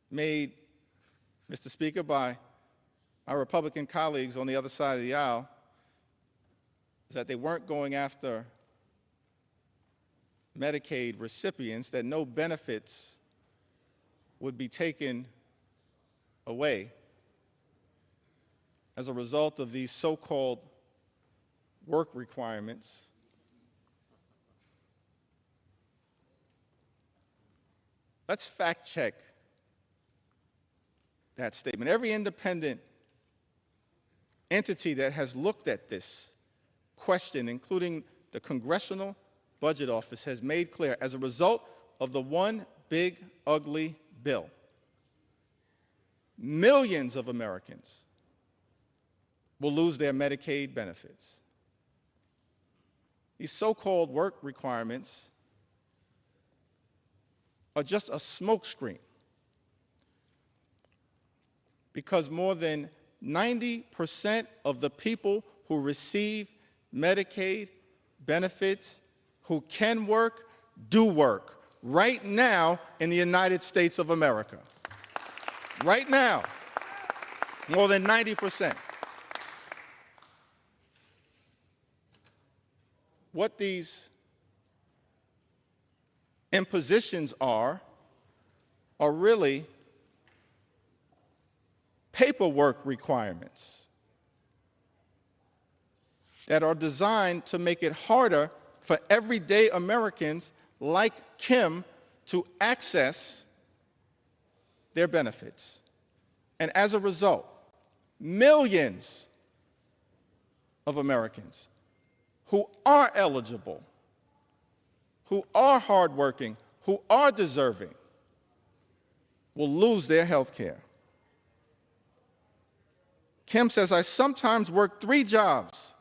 made, Mr. Speaker, by our Republican colleagues on the other side of the aisle is that they weren't going after Medicaid recipients, that no benefits would be taken away as a result of these so-called work requirements. Let's fact check that statement. Every independent entity that has looked at this question, including the Congressional Budget Office, has made clear, as a result of the one big ugly bill, millions of Americans will lose their Medicaid benefits. These so-called work requirements are just a smokescreen, because more than 90% of the people who receive Medicaid benefits who can work, do work right now in the United States of America. Right now, more than 90%. What these impositions are really paperwork requirements that are designed to make it harder for everyday Americans like Kim to access their benefits. And as a result, millions of Americans who are eligible, who are hardworking, who are deserving, will lose their health care. Kim says, I sometimes worked 3 jobs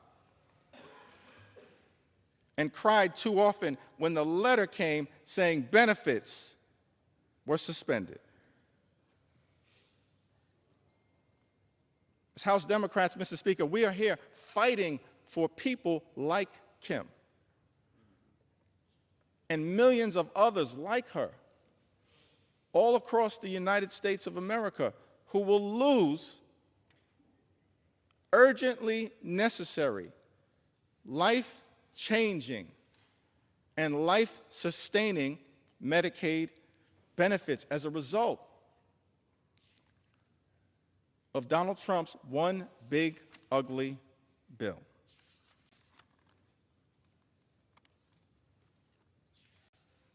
and cried too often when the letter came saying benefits were suspended. As House Democrats, Mr. Speaker, we are here fighting for people like Kim, and millions of others like her all across the United States of America who will lose urgently necessary, life-changing, and life-sustaining Medicaid benefits as a result of Donald Trump's one big, ugly bill.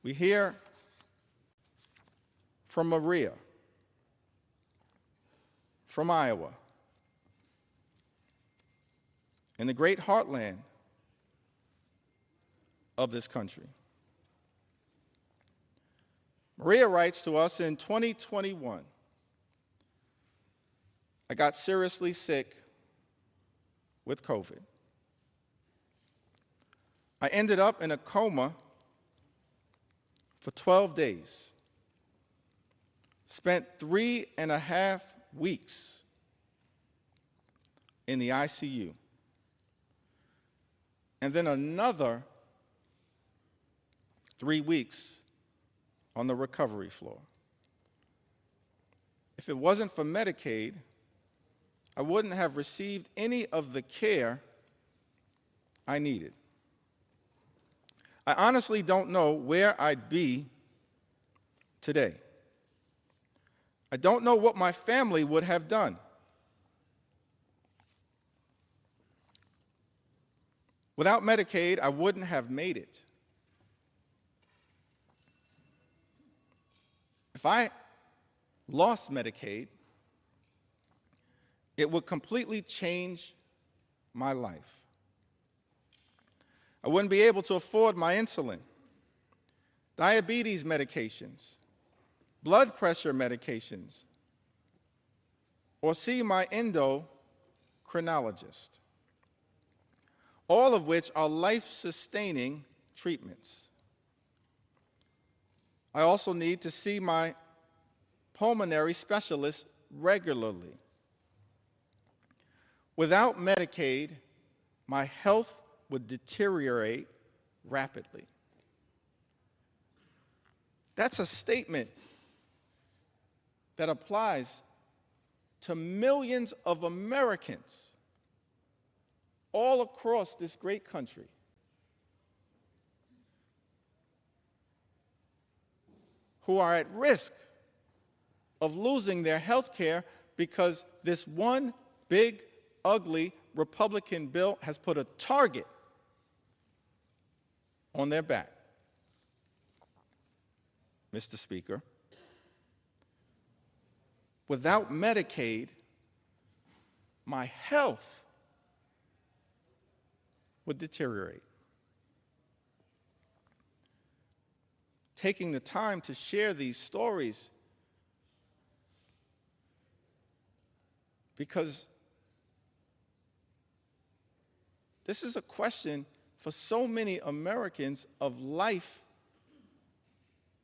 We hear from Maria, from Iowa, in the great heartland of this country. Maria writes to us in 2021, I got seriously sick with COVID. I ended up in a coma for 12 days, spent 3.5 weeks in the ICU, and then another 3 weeks on the recovery floor. If it wasn't for Medicaid, I wouldn't have received any of the care I needed. I honestly don't know where I'd be today. I don't know what my family would have done. Without Medicaid, I wouldn't have made it. If I lost Medicaid, it would completely change my life. I wouldn't be able to afford my insulin, diabetes medications, blood pressure medications, or see my endocrinologist, all of which are life-sustaining treatments. I also need to see my pulmonary specialist regularly. Without Medicaid, my health would deteriorate rapidly. That's a statement that applies to millions of Americans all across this great country who are at risk of losing their health care because this one big, ugly Republican bill has put a target on their back. Mr. Speaker, without Medicaid, my health would deteriorate. Taking the time to share these stories because this is a question for so many Americans of life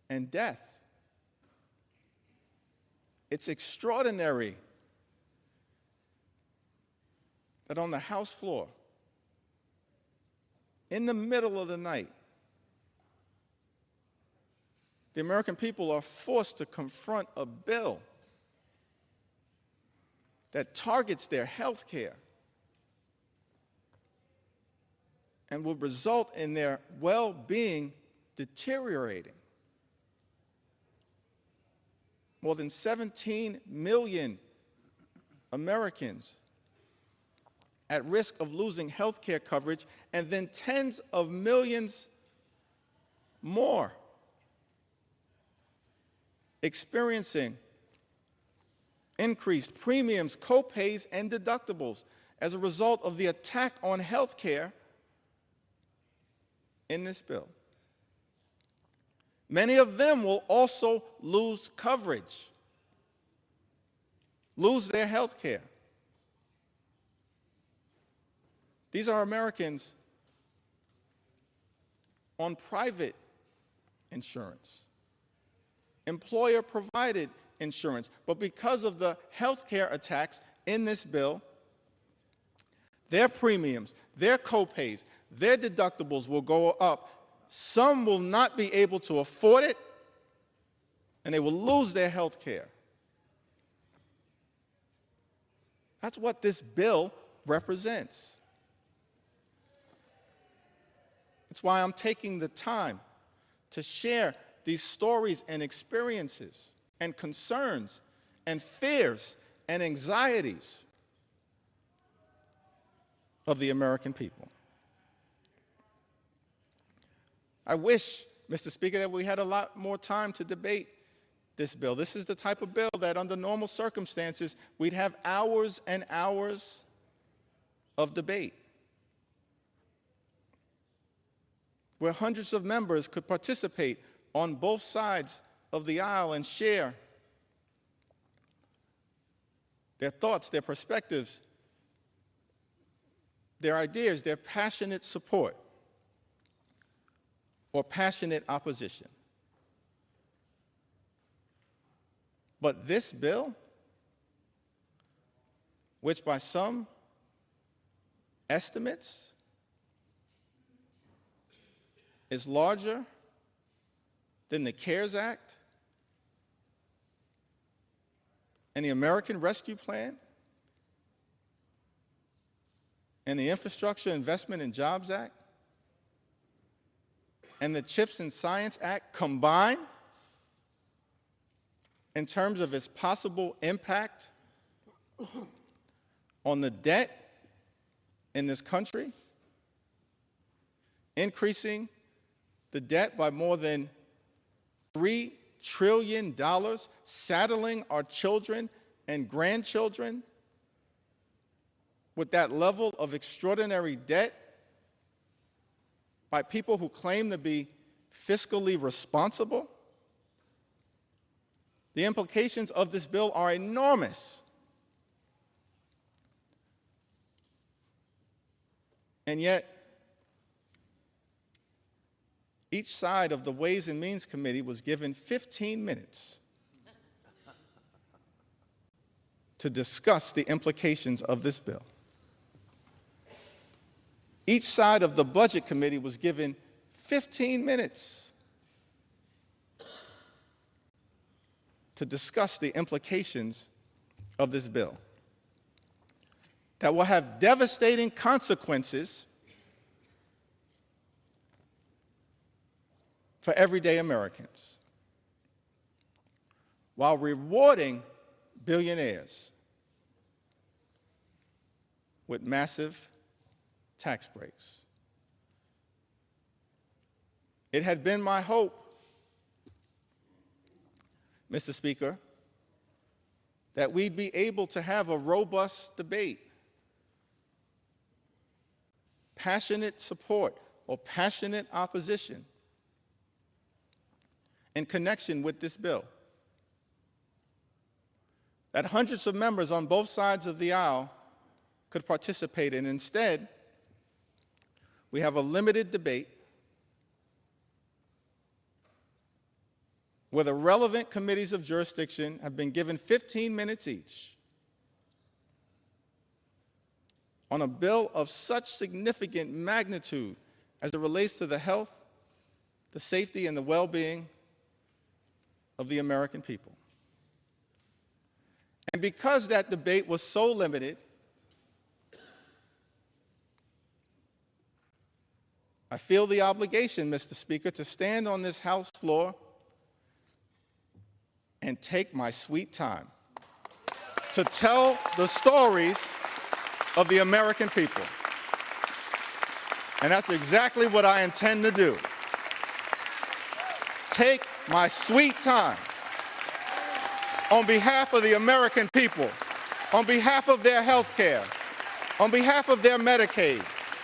and death. It's extraordinary that on the House floor, in the middle of the night, the American people are forced to confront a bill that targets their health care and will result in their well-being deteriorating. More than 17 million Americans at risk of losing health care coverage, and then tens of millions more experiencing increased premiums, co-pays, and deductibles as a result of the attack on health care in this bill. Many of them will also lose coverage, lose their health care. These are Americans on private insurance, employer-provided insurance, but because of the health care attacks in this bill, their premiums, their co-pays, their deductibles will go up some will not be able to afford it, and they will lose their health care. That's what this bill represents. That's why I'm taking the time to share these stories and experiences and concerns and fears and anxieties of the American people. I wish, Mr. Speaker, that we had a lot more time to debate this bill. This is the type of bill that under normal circumstances, we'd have hours and hours of debate, where hundreds of members could participate on both sides of the aisle and share their thoughts, their perspectives, their ideas, their passionate support or passionate opposition. But this bill, which by some estimates is larger than the CARES Act and the American Rescue Plan and the Infrastructure Investment and Jobs Act and the CHIPS and Science Act combined in terms of its possible impact on the debt in this country, increasing the debt by more than $3 trillion, saddling our children and grandchildren with that level of extraordinary debt by people who claim to be fiscally responsible. The implications of this bill are enormous. And yet, each side of the Ways and Means Committee was given 15 minutes to discuss the implications of this bill. Each side of the Budget Committee was given 15 minutes to discuss the implications of this bill that will have devastating consequences for everyday Americans, while rewarding billionaires with massive tax breaks. It had been my hope, Mr. Speaker, that we'd be able to have a robust debate, passionate support or passionate opposition in connection with this bill, that hundreds of members on both sides of the aisle could participate in. Instead, we have a limited debate where the relevant committees of jurisdiction have been given 15 minutes each on a bill of such significant magnitude as it relates to the health, the safety, and the well-being of the American people. And because that debate was so limited, I feel the obligation, Mr. Speaker, to stand on this House floor and take my sweet time to tell the stories of the American people. And that's exactly what I intend to do. Take my sweet time on behalf of the American people, on behalf of their health care, on behalf of their Medicaid,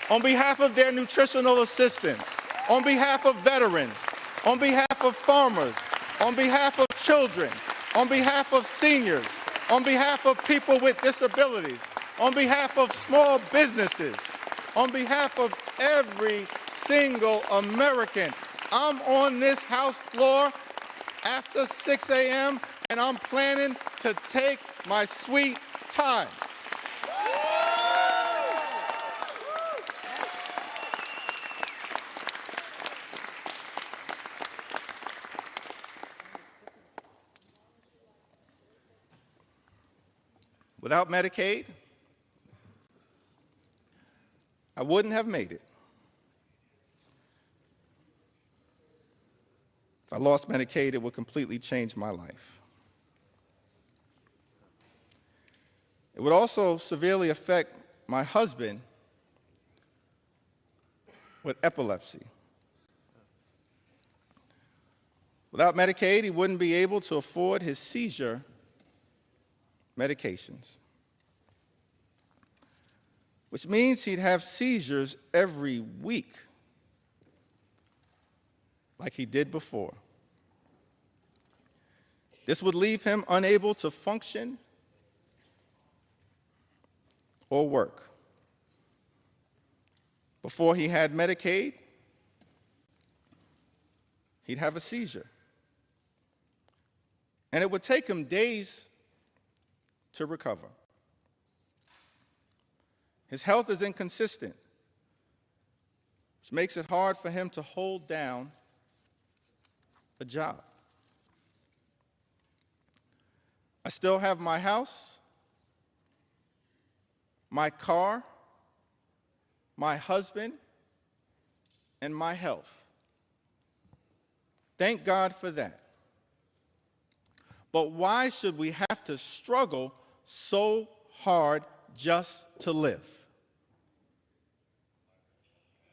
on behalf of their nutritional assistance, on behalf of veterans, on behalf of farmers, on behalf of children, on behalf of seniors, on behalf of people with disabilities, on behalf of small businesses, on behalf of every single American. I'm on this House floor after 6 a.m., and I'm planning to take my sweet time. Without Medicaid, I wouldn't have made it. If I lost Medicaid, it would completely change my life. It would also severely affect my husband with epilepsy. Without Medicaid, he wouldn't be able to afford his seizure medications, which means he'd have seizures every week, like he did before. This would leave him unable to function or work. Before he had Medicaid, he'd have a seizure. And it would take him days to recover. His health is inconsistent, which makes it hard for him to hold down a job. I still have my house, my car, my husband, and my health. Thank God for that. But why should we have to struggle so hard just to live?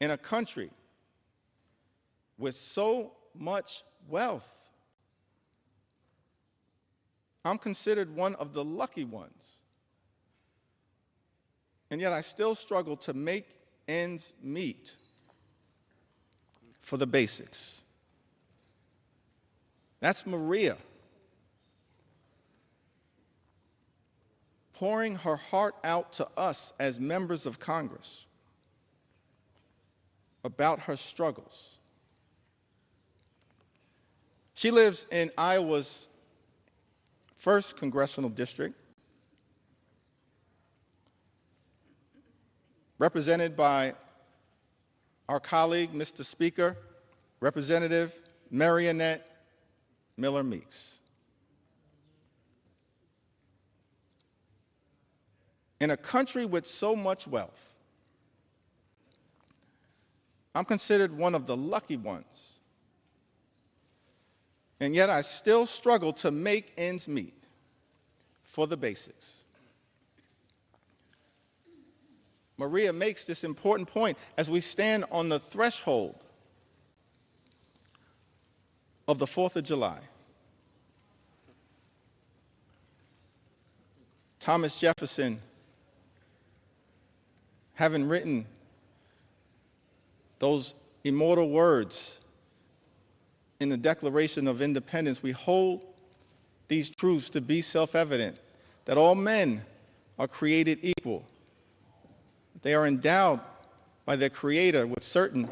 In a country with so much wealth, I'm considered one of the lucky ones. And yet I still struggle to make ends meet for the basics. That's Maria, pouring her heart out to us as members of Congress about her struggles. She lives in Iowa's 1st Congressional District, represented by our colleague, Mr. Speaker, Representative Marionette Miller Meeks. In a country with so much wealth, I'm considered one of the lucky ones. And yet I still struggle to make ends meet for the basics. Maria makes this important point as we stand on the threshold of the 4th of July. Thomas Jefferson, having written those immortal words in the Declaration of Independence, we hold these truths to be self-evident, that all men are created equal. They are endowed by their Creator with certain...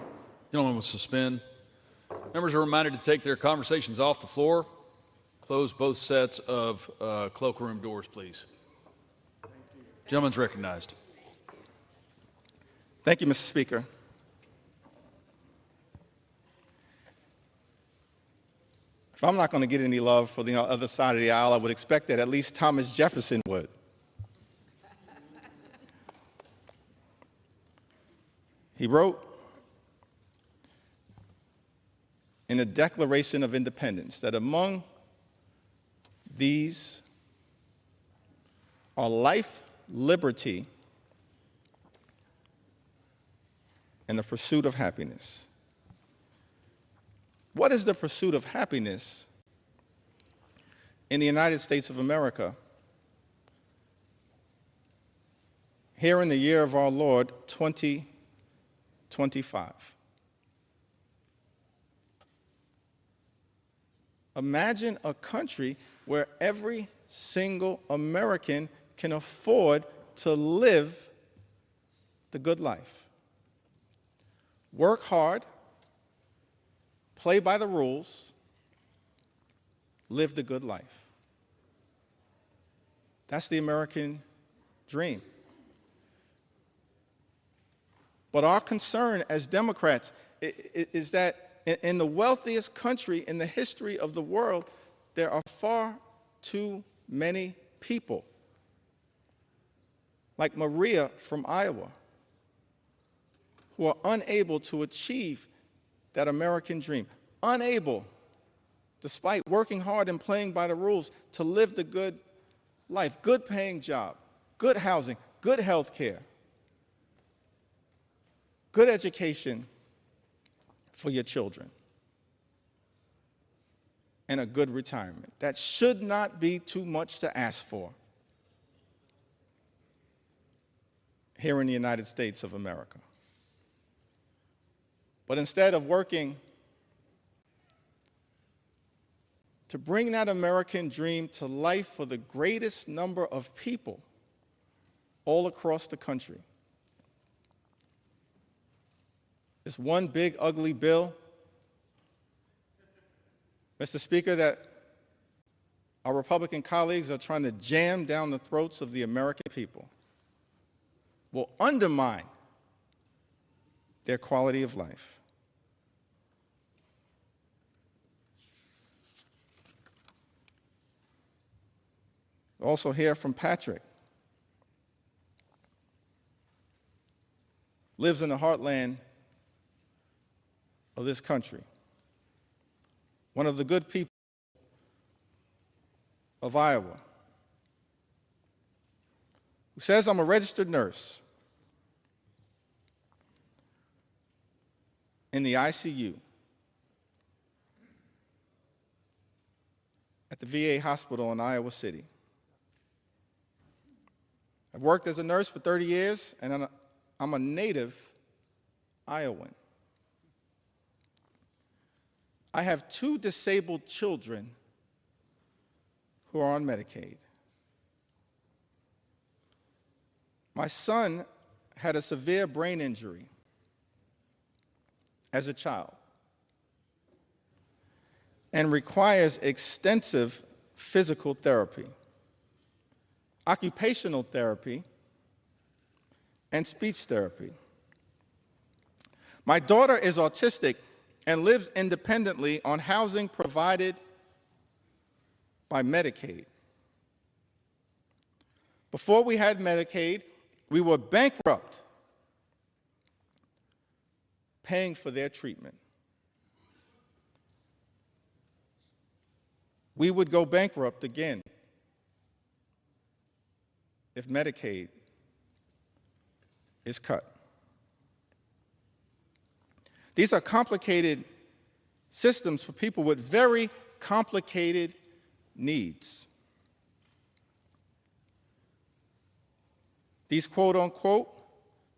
Gentlemen will suspend. Members are reminded to take their conversations off the floor. Close both sets of cloakroom doors, please. Gentleman's recognized. Thank you, Mr. Speaker. If I'm not going to get any love for the other side of the aisle, I would expect that at least Thomas Jefferson would. He wrote in the Declaration of Independence that among these are life, liberty, and the pursuit of happiness. What is the pursuit of happiness in the United States of America here in the year of our Lord, 2025? Imagine a country where every single American can afford to live the good life. Work hard, play by the rules, live the good life. That's the American dream. But our concern as Democrats is that in the wealthiest country in the history of the world, there are far too many people like Maria from Iowa, who are unable to achieve that American dream, unable, despite working hard and playing by the rules, to live the good life, good paying job, good housing, good health care, good education for your children, and a good retirement. That should not be too much to ask for here in the United States of America. But instead of working to bring that American dream to life for the greatest number of people all across the country, this one big ugly bill, Mr. Speaker, that our Republican colleagues are trying to jam down the throats of the American people, will undermine their quality of life. Also hear from Patrick. Lives in the heartland of this country. One of the good people of Iowa, who says, I'm a registered nurse in the ICU at the VA hospital in Iowa City. I've worked as a nurse for 30 years, and I'm a native Iowan. I have 2 disabled children who are on Medicaid. My son had a severe brain injury as a child and requires extensive physical therapy, occupational therapy, and speech therapy. My daughter is autistic and lives independently on housing provided by Medicaid. Before we had Medicaid, we were bankrupt paying for their treatment. We would go bankrupt again if Medicaid is cut. These are complicated systems for people with very complicated needs. These quote-unquote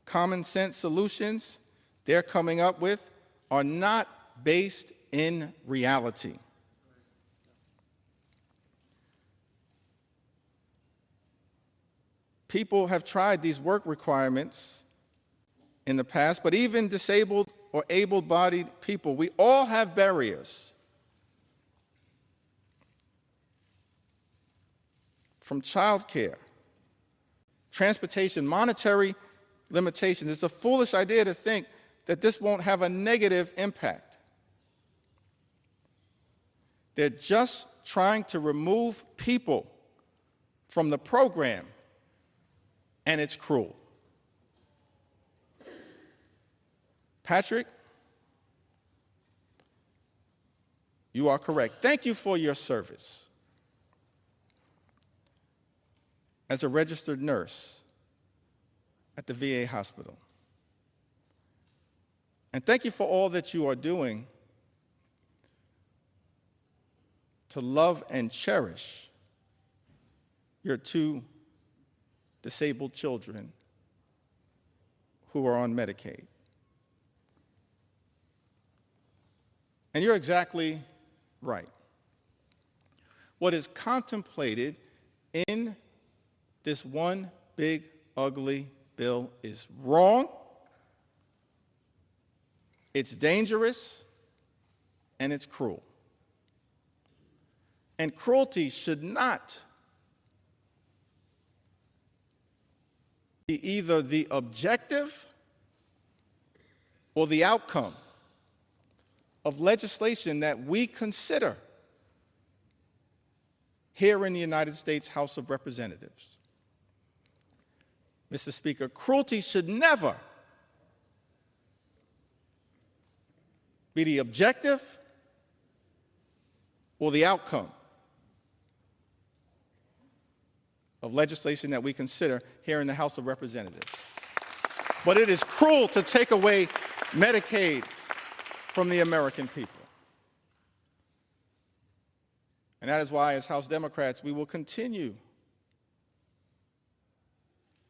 common sense solutions they're coming up with are not based in reality. People have tried these work requirements in the past, but even disabled or able-bodied people, we all have barriers. From childcare, transportation, monetary limitations. It's a foolish idea to think that this won't have a negative impact. They're just trying to remove people from the program, and it's cruel. Patrick, you are correct. Thank you for your service as a registered nurse at the VA hospital. And thank you for all that you are doing to love and cherish your 2 disabled children who are on Medicaid. And you're exactly right. What is contemplated in this one big, ugly bill is wrong, it's dangerous, and it's cruel. And cruelty should not be either the objective or the outcome of legislation that we consider here in the United States House of Representatives. Mr. Speaker, cruelty should never be the objective or the outcome of legislation that we consider here in the House of Representatives. But it is cruel to take away Medicaid from the American people. And that is why, as House Democrats, we will continue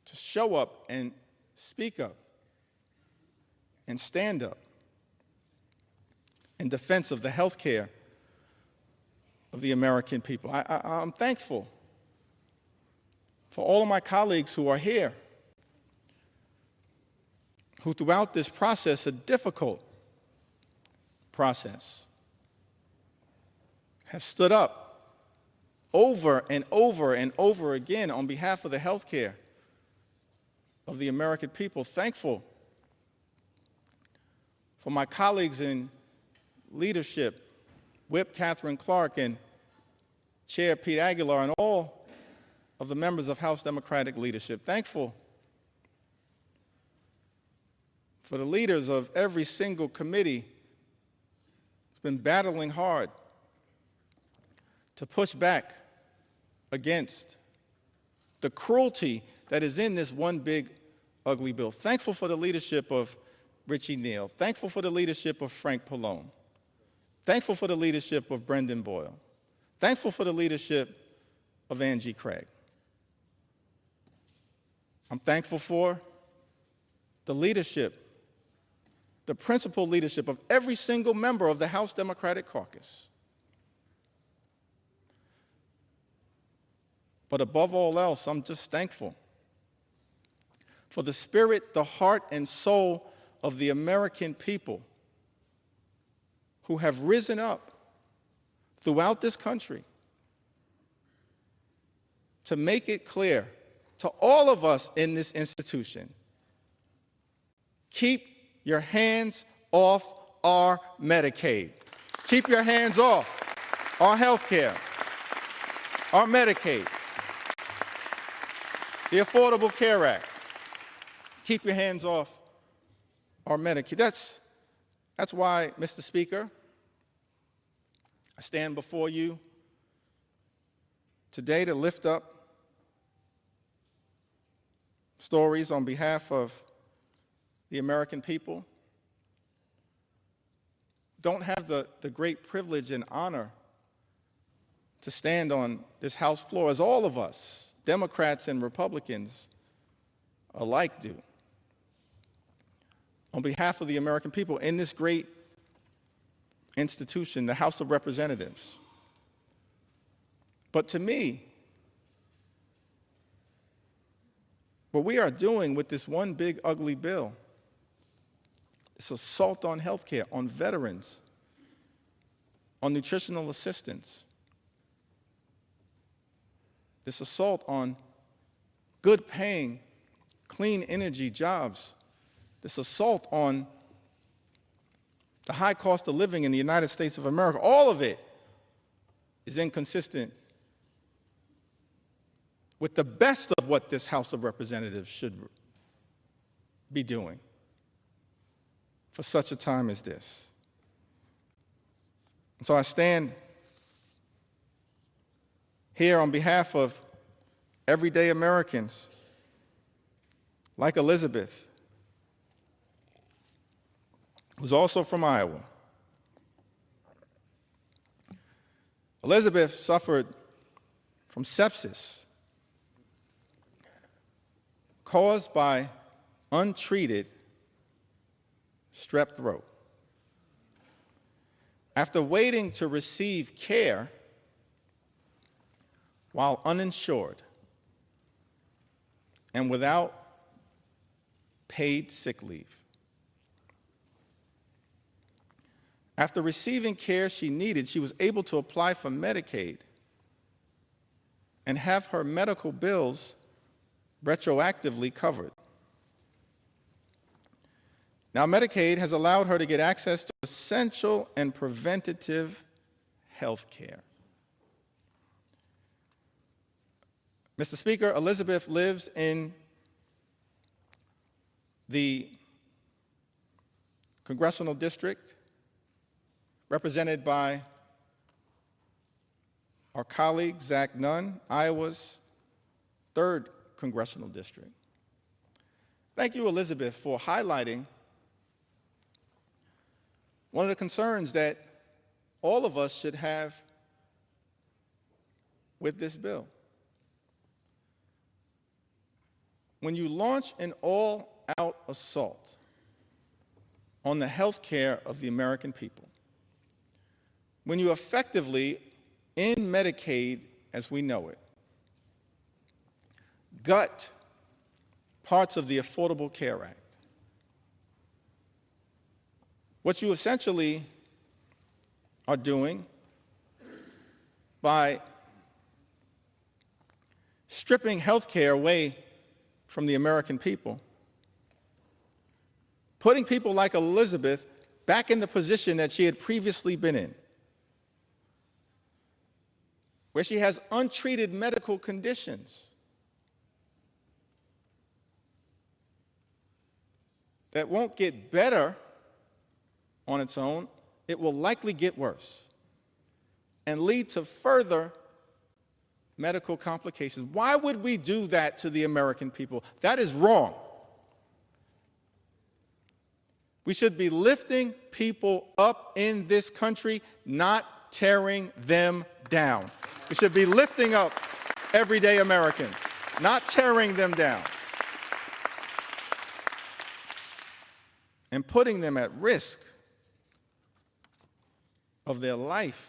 to show up and speak up and stand up in defense of the health care of the American people. I'm thankful for all of my colleagues who are here, who throughout this process, a difficult process, have stood up over and over and over again on behalf of the health care of the American people. Thankful for my colleagues in leadership, Whip Catherine Clark and Chair Pete Aguilar, and all of the members of House Democratic leadership. Thankful for the leaders of every single committee who's been battling hard to push back against the cruelty that is in this one big, ugly bill. Thankful for the leadership of Richie Neal. Thankful for the leadership of Frank Pallone. Thankful for the leadership of Brendan Boyle. Thankful for the leadership of Angie Craig. I'm thankful for the leadership, the principal leadership of every single member of the House Democratic Caucus. But above all else, I'm just thankful for the spirit, the heart, and soul of the American people who have risen up throughout this country to make it clear to all of us in this institution: keep your hands off our Medicaid. Keep your hands off our health care, our Medicaid, the Affordable Care Act. Keep your hands off our Medicaid. That's why, Mr. Speaker, I stand before you today to lift up stories on behalf of the American people. Don't have the great privilege and honor to stand on this House floor, as all of us, Democrats and Republicans alike, do, on behalf of the American people in this great institution, the House of Representatives. But to me, what we are doing with this one big ugly bill, this assault on health care, on veterans, on nutritional assistance, this assault on good paying, clean energy jobs, this assault on the high cost of living in the United States of America, all of it is inconsistent with the best of what this House of Representatives should be doing for such a time as this. And so I stand here on behalf of everyday Americans like Elizabeth, who's also from Iowa. Elizabeth suffered from sepsis caused by untreated strep throat. After waiting to receive care while uninsured and without paid sick leave. After receiving care she needed, she was able to apply for Medicaid and have her medical bills retroactively covered. Now, Medicaid has allowed her to get access to essential and preventative health care. Mr. Speaker, Elizabeth lives in the congressional district represented by our colleague, Zach Nunn, Iowa's 3rd congressional district. Thank you, Elizabeth, for highlighting one of the concerns that all of us should have with this bill. When you launch an all-out assault on the health care of the American people, when you effectively, in Medicaid as we know it, gut parts of the Affordable Care Act, what you essentially are doing by stripping health care away from the American people, putting people like Elizabeth back in the position that she had previously been in, where she has untreated medical conditions that won't get better on its own, it will likely get worse and lead to further medical complications. Why would we do that to the American people? That is wrong. We should be lifting people up in this country, not tearing them down. We should be lifting up everyday Americans, not tearing them down, and putting them at risk of their life,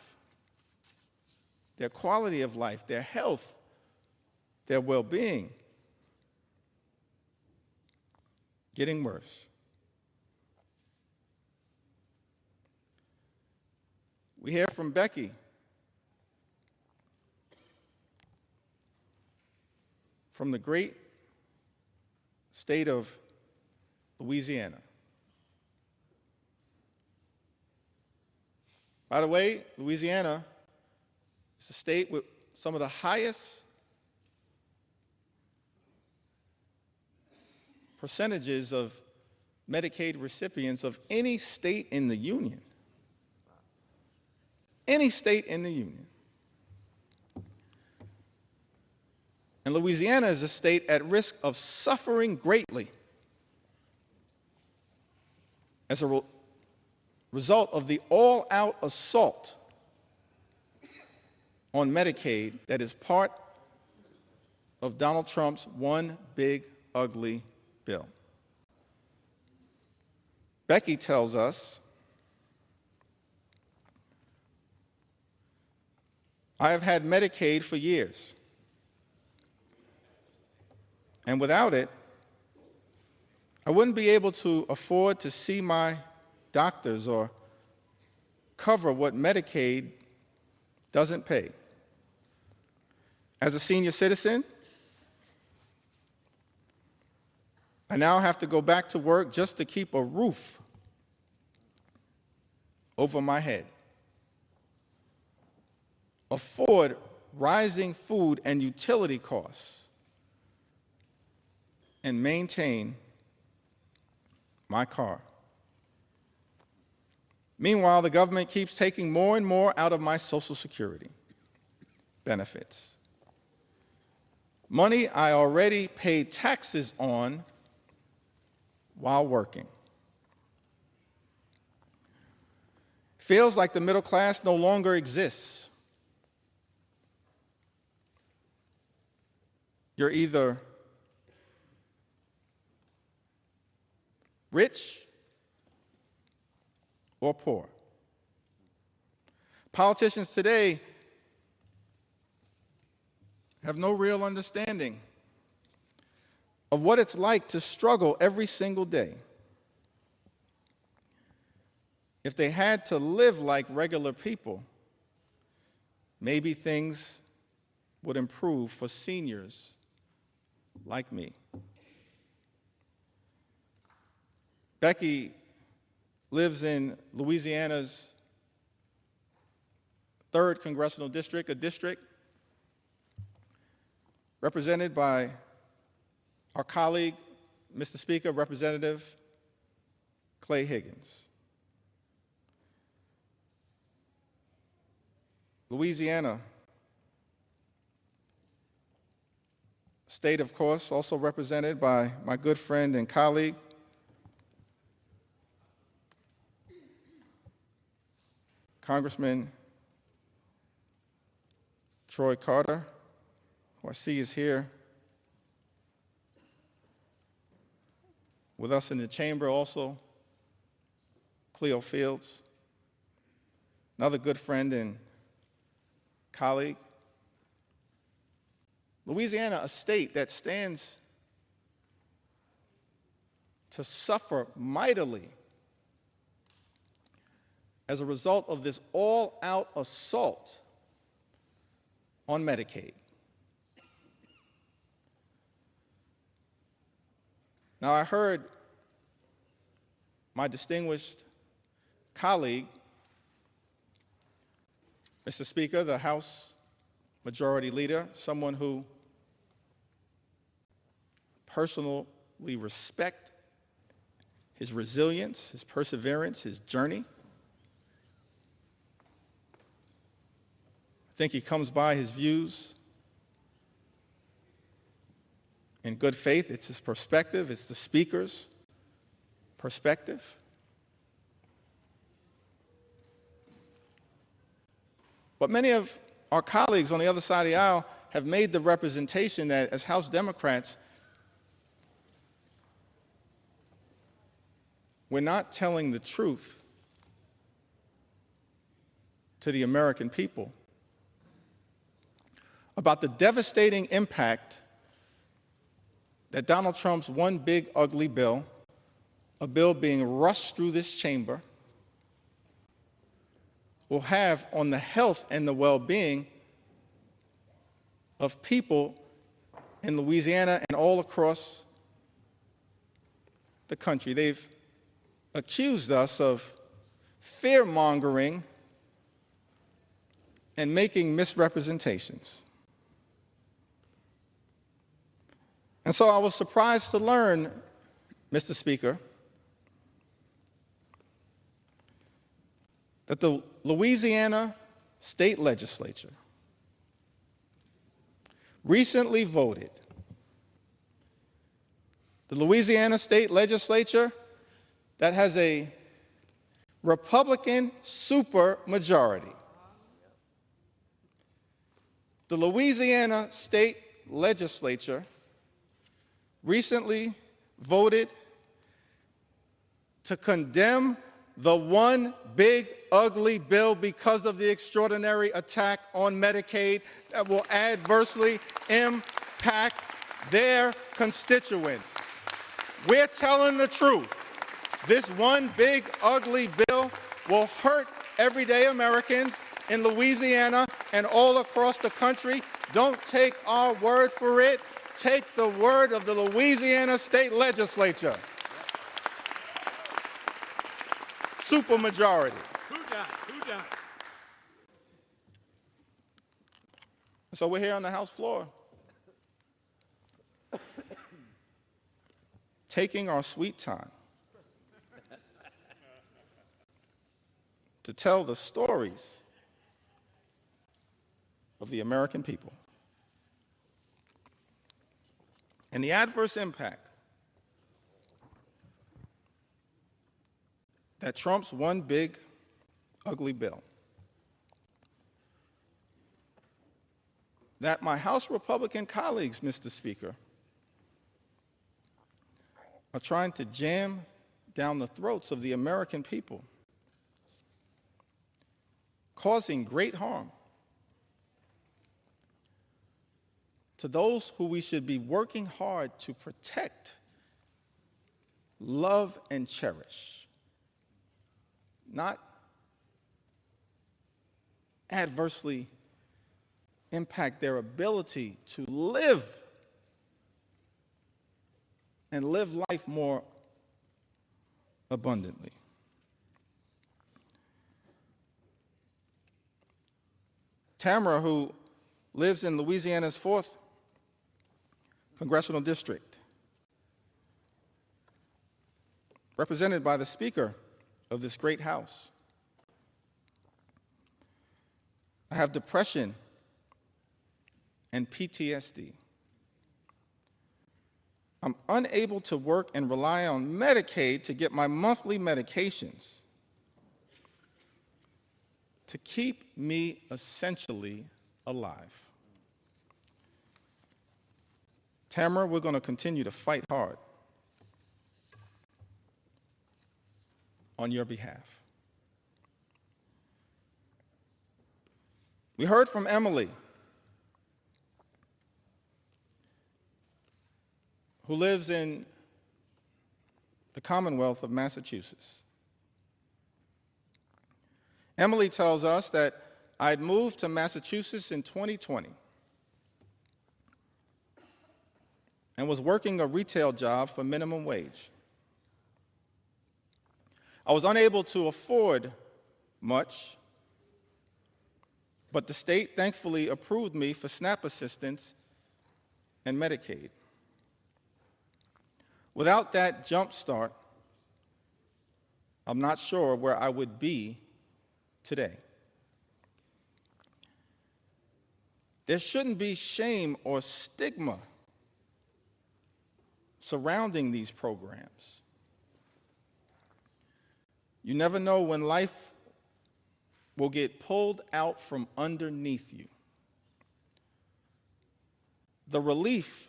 their quality of life, their health, their well-being getting worse. We hear from Becky from the great state of Louisiana. By the way, Louisiana is a state with some of the highest percentages of Medicaid recipients of any state in the Union. Any state in the Union. And Louisiana is a state at risk of suffering greatly as a result of the all-out assault on Medicaid that is part of Donald Trump's one big, ugly bill. Becky tells us, I have had Medicaid for years, and without it, I wouldn't be able to afford to see my doctors or cover what Medicaid doesn't pay. As a senior citizen, I now have to go back to work just to keep a roof over my head, afford rising food and utility costs, and maintain my car. Meanwhile, the government keeps taking more and more out of my Social Security benefits. Money I already paid taxes on while working. Feels like the middle class no longer exists. You're either rich or poor. Politicians today have no real understanding of what it's like to struggle every single day. If they had to live like regular people, maybe things would improve for seniors like me. Becky lives in Louisiana's 3rd congressional district, a district represented by our colleague, Mr. Speaker, Representative Clay Higgins. Louisiana, state, of course, also represented by my good friend and colleague, Congressman Troy Carter, who I see is here with us in the chamber, also Cleo Fields, another good friend and colleague. Louisiana, a state that stands to suffer mightily as a result of this all-out assault on Medicaid. Now, I heard my distinguished colleague, Mr. Speaker, the House Majority Leader, someone who personally respect his resilience, his perseverance, his journey. I think he comes by his views in good faith. It's his perspective, it's the speaker's perspective. But many of our colleagues on the other side of the aisle have made the representation that as House Democrats, we're not telling the truth to the American people about the devastating impact that Donald Trump's one big ugly bill, a bill being rushed through this chamber, will have on the health and the well-being of people in Louisiana and all across the country. They've accused us of fear-mongering and making misrepresentations. And so I was surprised to learn, Mr. Speaker, that the Louisiana State Legislature recently voted. The Louisiana State Legislature that has a Republican supermajority. The Louisiana State Legislature recently voted to condemn the one big ugly bill because of the extraordinary attack on Medicaid that will adversely impact their constituents. We're telling the truth. This one big ugly bill will hurt everyday Americans in Louisiana and all across the country. Don't take our word for it. Take the word of the Louisiana State Legislature. Supermajority. Who done? So we're here on the House floor, taking our sweet time to tell the stories of the American people and the adverse impact that Trump's one big ugly bill, that my House Republican colleagues, Mr. Speaker, are trying to jam down the throats of the American people, causing great harm to those who we should be working hard to protect, love, and cherish, not adversely impact their ability to live and live life more abundantly. Tamara, who lives in Louisiana's 4th Congressional District, represented by the Speaker of this great House. I have depression and PTSD. I'm unable to work and rely on Medicaid to get my monthly medications to keep me essentially alive. Tamara, we're going to continue to fight hard on your behalf. We heard from Emily, who lives in the Commonwealth of Massachusetts. Emily tells us that I'd moved to Massachusetts in 2020 and was working a retail job for minimum wage. I was unable to afford much, but the state thankfully approved me for SNAP assistance and Medicaid. Without that jump start, I'm not sure where I would be today. There shouldn't be shame or stigma surrounding these programs. You never know when life will get pulled out from underneath you. The relief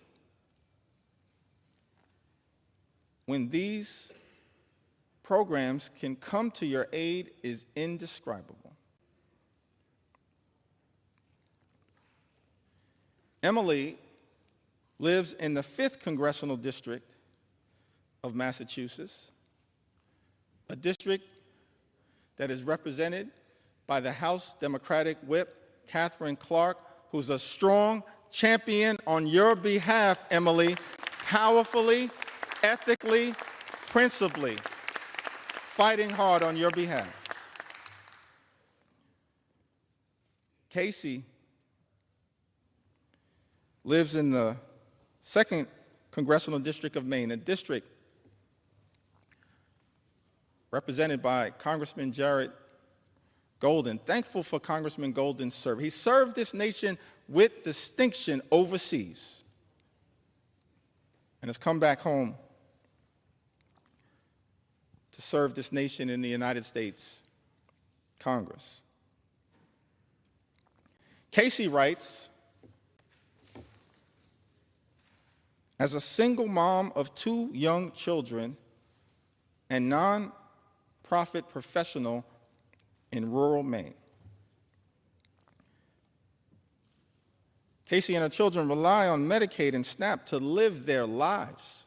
when these programs can come to your aid is indescribable. Emily lives in the 5th Congressional District of Massachusetts, a district that is represented by the House Democratic Whip, Catherine Clark, who's a strong champion on your behalf, Emily, powerfully, ethically, principally, fighting hard on your behalf. Casey lives in the 2nd Congressional District of Maine, a district represented by Congressman Jared Golden. Thankful for Congressman Golden's service. He served this nation with distinction overseas and has come back home to serve this nation in the United States Congress. Casey writes, as a single mom of 2 young children and non-profit professional in rural Maine, Casey and her children rely on Medicaid and SNAP to live their lives.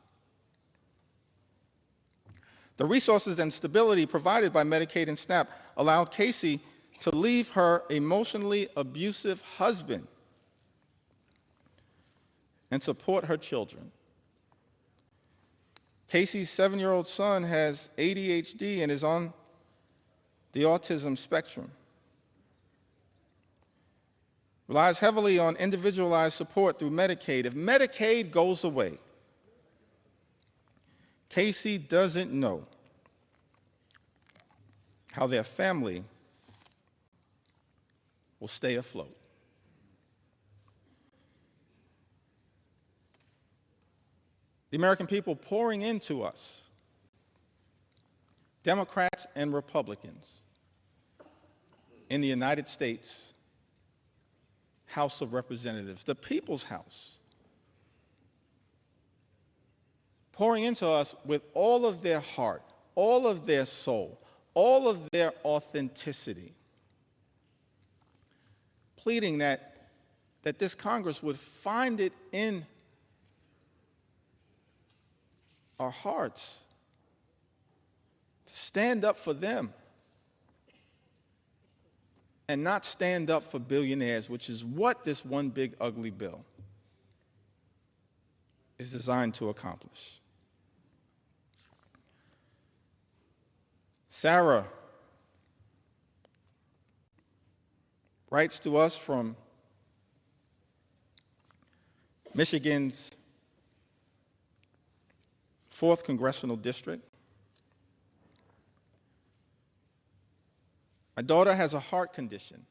The resources and stability provided by Medicaid and SNAP allowed Casey to leave her emotionally abusive husband and support her children. Casey's 7-year-old son has ADHD and is on the autism spectrum. Relies heavily on individualized support through Medicaid. If Medicaid goes away, Casey doesn't know how their family will stay afloat. The American people pouring into us, Democrats and Republicans, in the United States House of Representatives, the People's House, pouring into us with all of their heart, all of their soul, all of their authenticity, pleading that this Congress would find it in our hearts to stand up for them and not stand up for billionaires, which is what this one big ugly bill is designed to accomplish. Sarah writes to us from Michigan's 4th Congressional District. My daughter has a heart condition.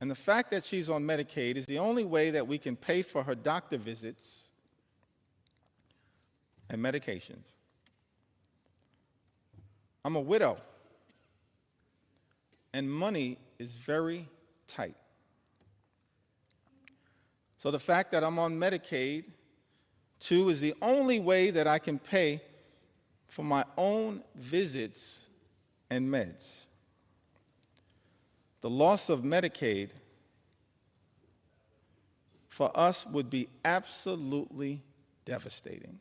And the fact that she's on Medicaid is the only way that we can pay for her doctor visits and medications. I'm a widow, and money is very tight. So the fact that I'm on Medicaid, too, is the only way that I can pay for my own visits and meds. The loss of Medicaid for us would be absolutely devastating.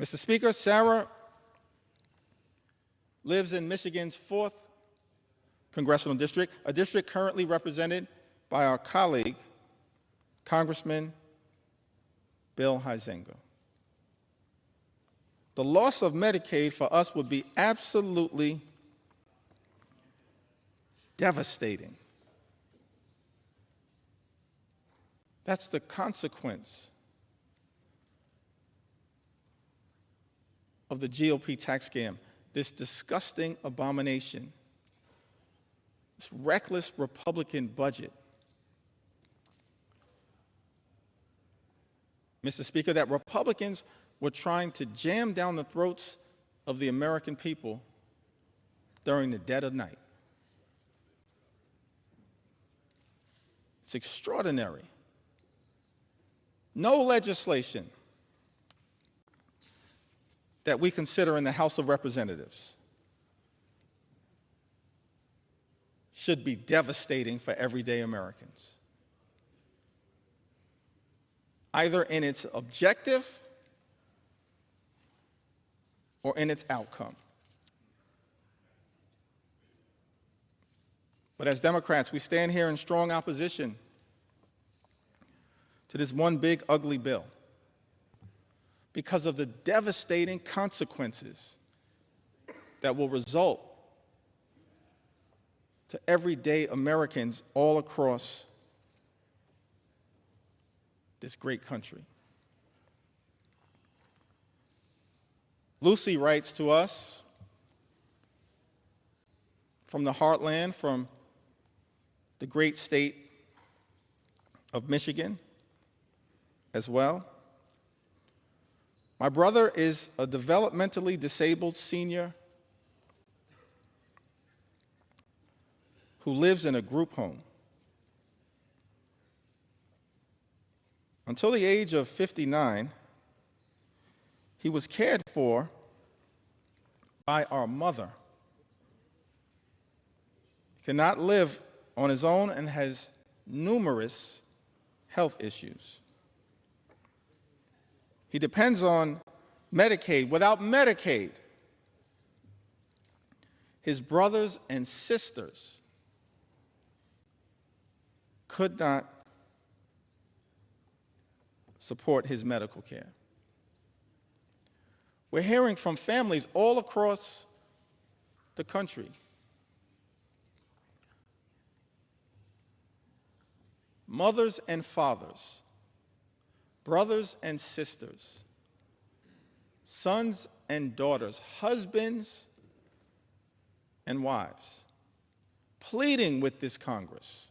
Mr. Speaker, Sarah lives in Michigan's 4th Congressional District, a district currently represented by our colleague, Congressman Bill Huizenga. The loss of Medicaid for us would be absolutely devastating. That's the consequence of the GOP tax scam, this disgusting abomination, this reckless Republican budget. Mr. Speaker, that Republicans were trying to jam down the throats of the American people during the dead of night. It's extraordinary. No legislation that we consider in the House of Representatives should be devastating for everyday Americans, either in its objective or in its outcome. But as Democrats, we stand here in strong opposition to this one big, ugly bill because of the devastating consequences that will result to everyday Americans all across this great country. Lucy writes to us from the heartland, from the great state of Michigan as well. My brother is a developmentally disabled senior who lives in a group home. Until the age of 59, he was cared for by our mother. He cannot live on his own and has numerous health issues. He depends on Medicaid. Without Medicaid, his brothers and sisters could not support his medical care. We're hearing from families all across the country mothers and fathers, brothers and sisters, sons and daughters, husbands and wives, pleading with this Congress,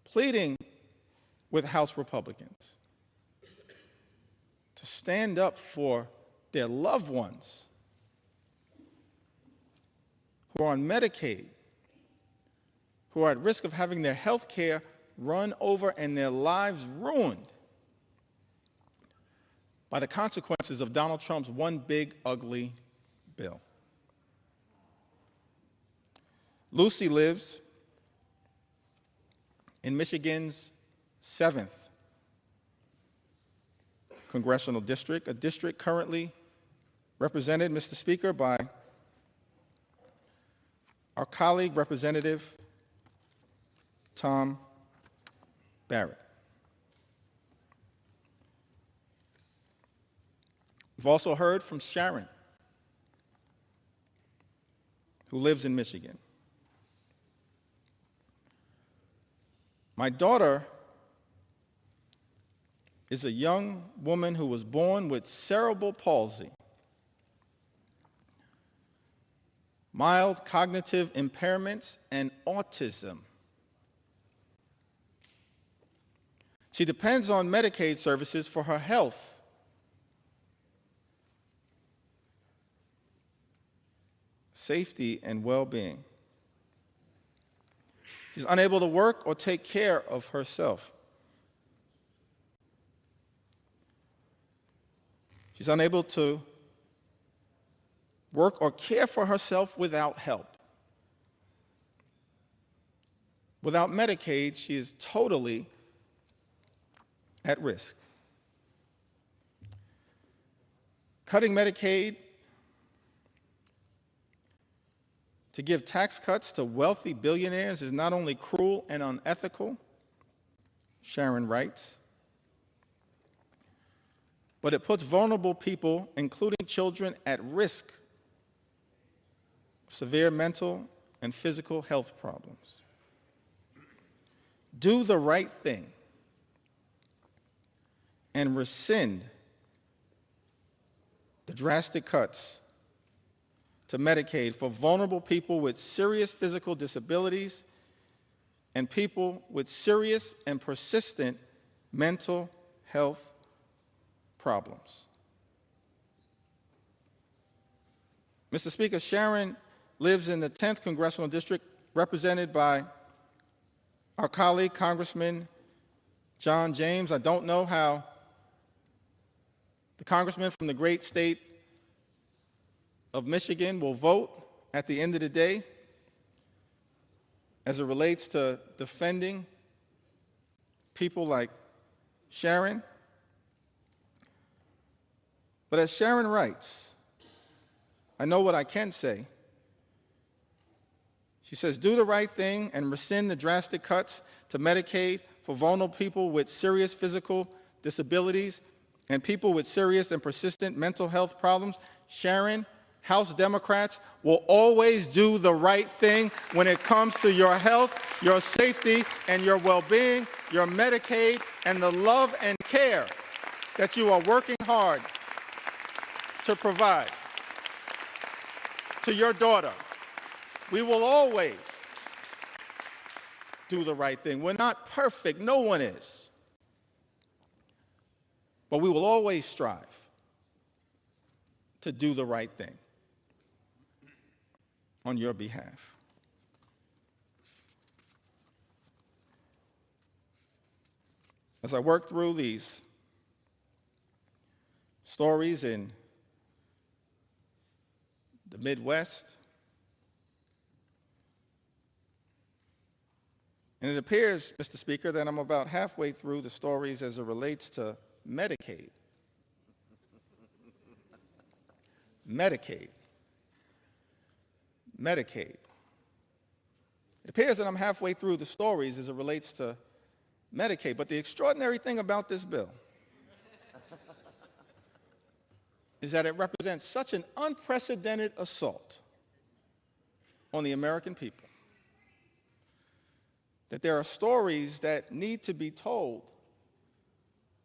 pleading with House Republicans to stand up for their loved ones who are on Medicaid, who are at risk of having their health care run over and their lives ruined by the consequences of Donald Trump's one big, ugly bill. Lucy lives in Michigan's 7th Congressional District, a district currently represented, Mr. Speaker, by our colleague, Representative Tom Barrett. We've also heard from Sharon, who lives in Michigan. My daughter is a young woman who was born with cerebral palsy, mild cognitive impairments, and autism. She depends on Medicaid services for her health. Safety and well-being. She's unable to work or take care of herself. She's unable to work or care for herself without help. Without Medicaid, she is totally at risk. Cutting Medicaid to give tax cuts to wealthy billionaires is not only cruel and unethical, Sharon writes, but it puts vulnerable people, including children, at risk of severe mental and physical health problems. Do the right thing and rescind the drastic cuts to Medicaid for vulnerable people with serious physical disabilities and people with serious and persistent mental health problems. Mr. Speaker, Sharon lives in the 10th Congressional District, represented by our colleague, Congressman John James. I don't know how the congressman from the great state of Michigan will vote at the end of the day as it relates to defending people like Sharon. But as Sharon writes, I know what I can say. She says, do the right thing and rescind the drastic cuts to Medicaid for vulnerable people with serious physical disabilities and people with serious and persistent mental health problems. Sharon, House Democrats will always do the right thing when it comes to your health, your safety, and your well-being, your Medicaid, and the love and care that you are working hard to provide to your daughter. We will always do the right thing. We're not perfect, no one is. But we will always strive to do the right thing on your behalf. As I work through these stories in the Midwest, and it appears, Mr. Speaker, that I'm about halfway through the stories as it relates to Medicaid. Medicaid. Medicaid. It appears that I'm halfway through the stories as it relates to Medicaid, but the extraordinary thing about this bill is that it represents such an unprecedented assault on the American people that there are stories that need to be told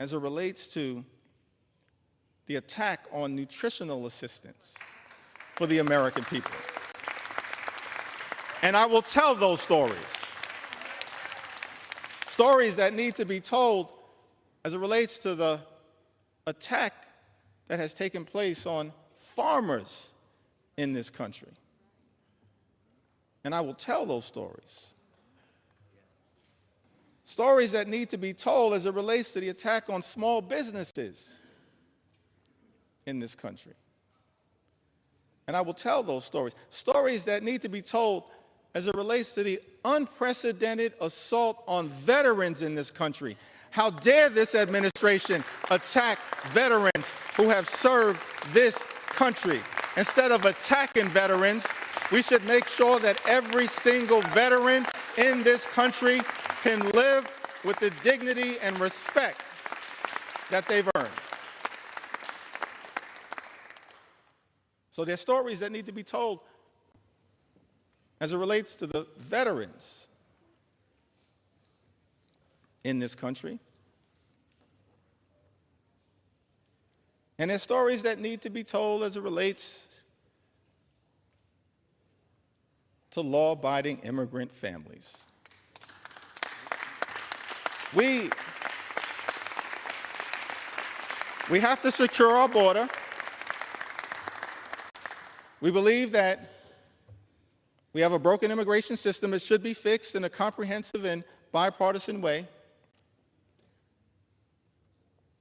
as it relates to the attack on nutritional assistance for the American people. And I will tell those stories. Stories that need to be told as it relates to the attack that has taken place on farmers in this country. And I will tell those stories. Stories that need to be told as it relates to the attack on small businesses in this country. And I will tell those stories. Stories that need to be told as it relates to the unprecedented assault on veterans in this country. How dare this administration attack veterans who have served this country? Instead of attacking veterans, we should make sure that every single veteran in this country can live with the dignity and respect that they've earned. So there are stories that need to be told as it relates to the veterans in this country. And there's stories that need to be told as it relates to law-abiding immigrant families. We have to secure our border. We believe that we have a broken immigration system. It should be fixed in a comprehensive and bipartisan way.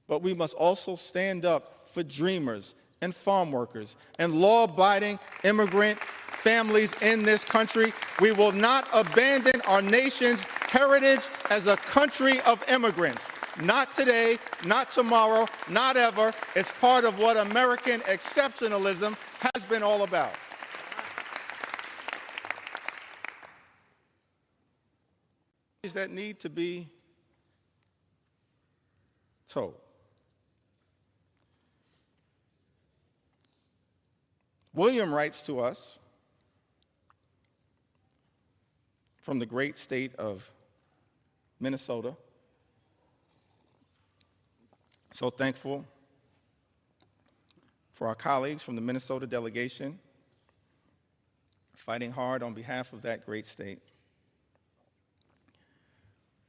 But we must also stand up for dreamers and farm workers and law-abiding immigrant families in this country. We will not abandon our nation's heritage as a country of immigrants. Not today, not tomorrow, not ever. It's part of what American exceptionalism has been all about. That need to be told. William writes to us from the great state of Minnesota. So thankful for our colleagues from the Minnesota delegation fighting hard on behalf of that great state.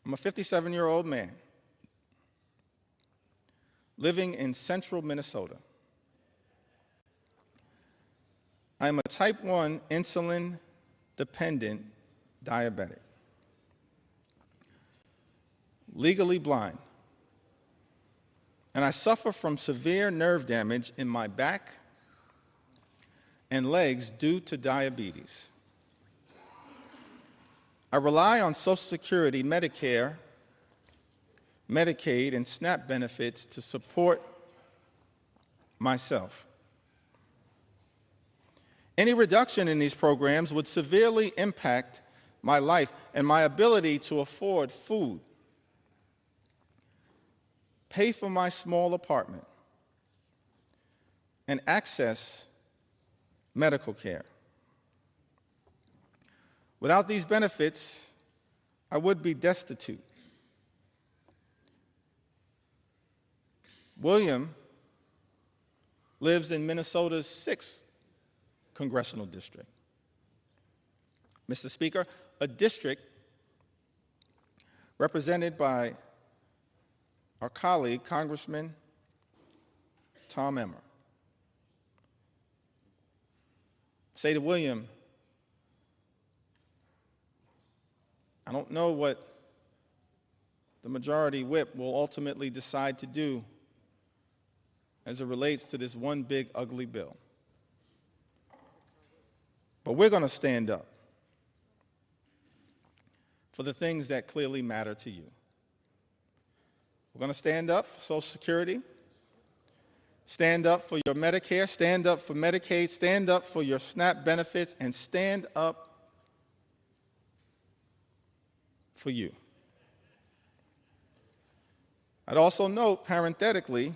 I'm a 57-year-old man living in central Minnesota. I'm a type 1 insulin-dependent diabetic, legally blind, and I suffer from severe nerve damage in my back and legs due to diabetes. I rely on Social Security, Medicare, Medicaid, and SNAP benefits to support myself. Any reduction in these programs would severely impact my life and my ability to afford food, pay for my small apartment, and access medical care. Without these benefits, I would be destitute. William lives in Minnesota's 6th congressional district. Mr. Speaker, a district represented by our colleague, Congressman Tom Emmer. Say to William, I don't know what the majority whip will ultimately decide to do as it relates to this one big ugly bill. But we're going to stand up for the things that clearly matter to you. We're going to stand up for Social Security, stand up for your Medicare, stand up for Medicaid, stand up for your SNAP benefits, and stand up for you. I'd also note, parenthetically,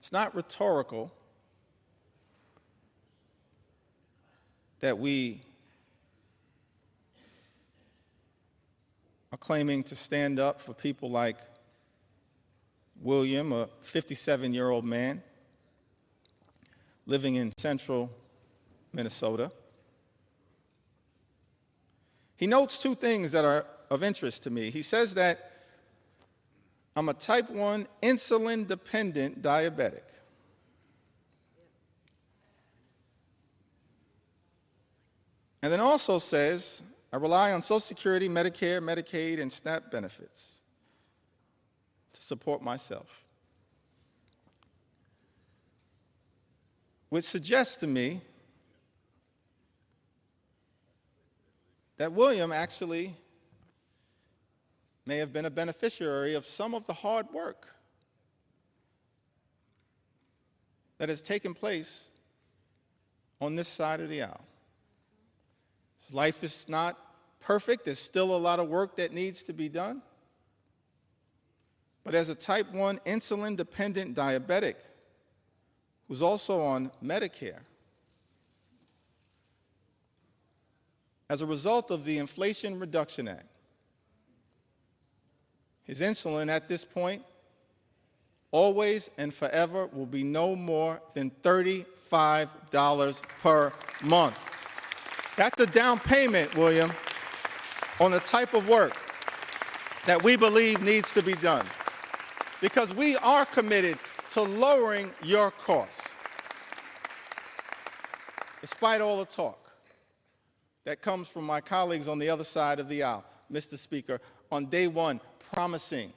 it's not rhetorical that we are claiming to stand up for people like William, a 57-year-old man living in central Minnesota. He notes two things that are of interest to me. He says that I'm a type 1 insulin-dependent diabetic. And then also says, I rely on Social Security, Medicare, Medicaid, and SNAP benefits to support myself. Which suggests to me that William actually may have been a beneficiary of some of the hard work that has taken place on this side of the aisle. His life is not perfect. There's still a lot of work that needs to be done. But as a type 1 insulin-dependent diabetic who's also on Medicare, as a result of the Inflation Reduction Act, his insulin at this point always and forever will be no more than $35 per month. That's a down payment, William, on the type of work that we believe needs to be done, because we are committed to lowering your costs. Despite all the talk that comes from my colleagues on the other side of the aisle, Mr. Speaker, on day one, promising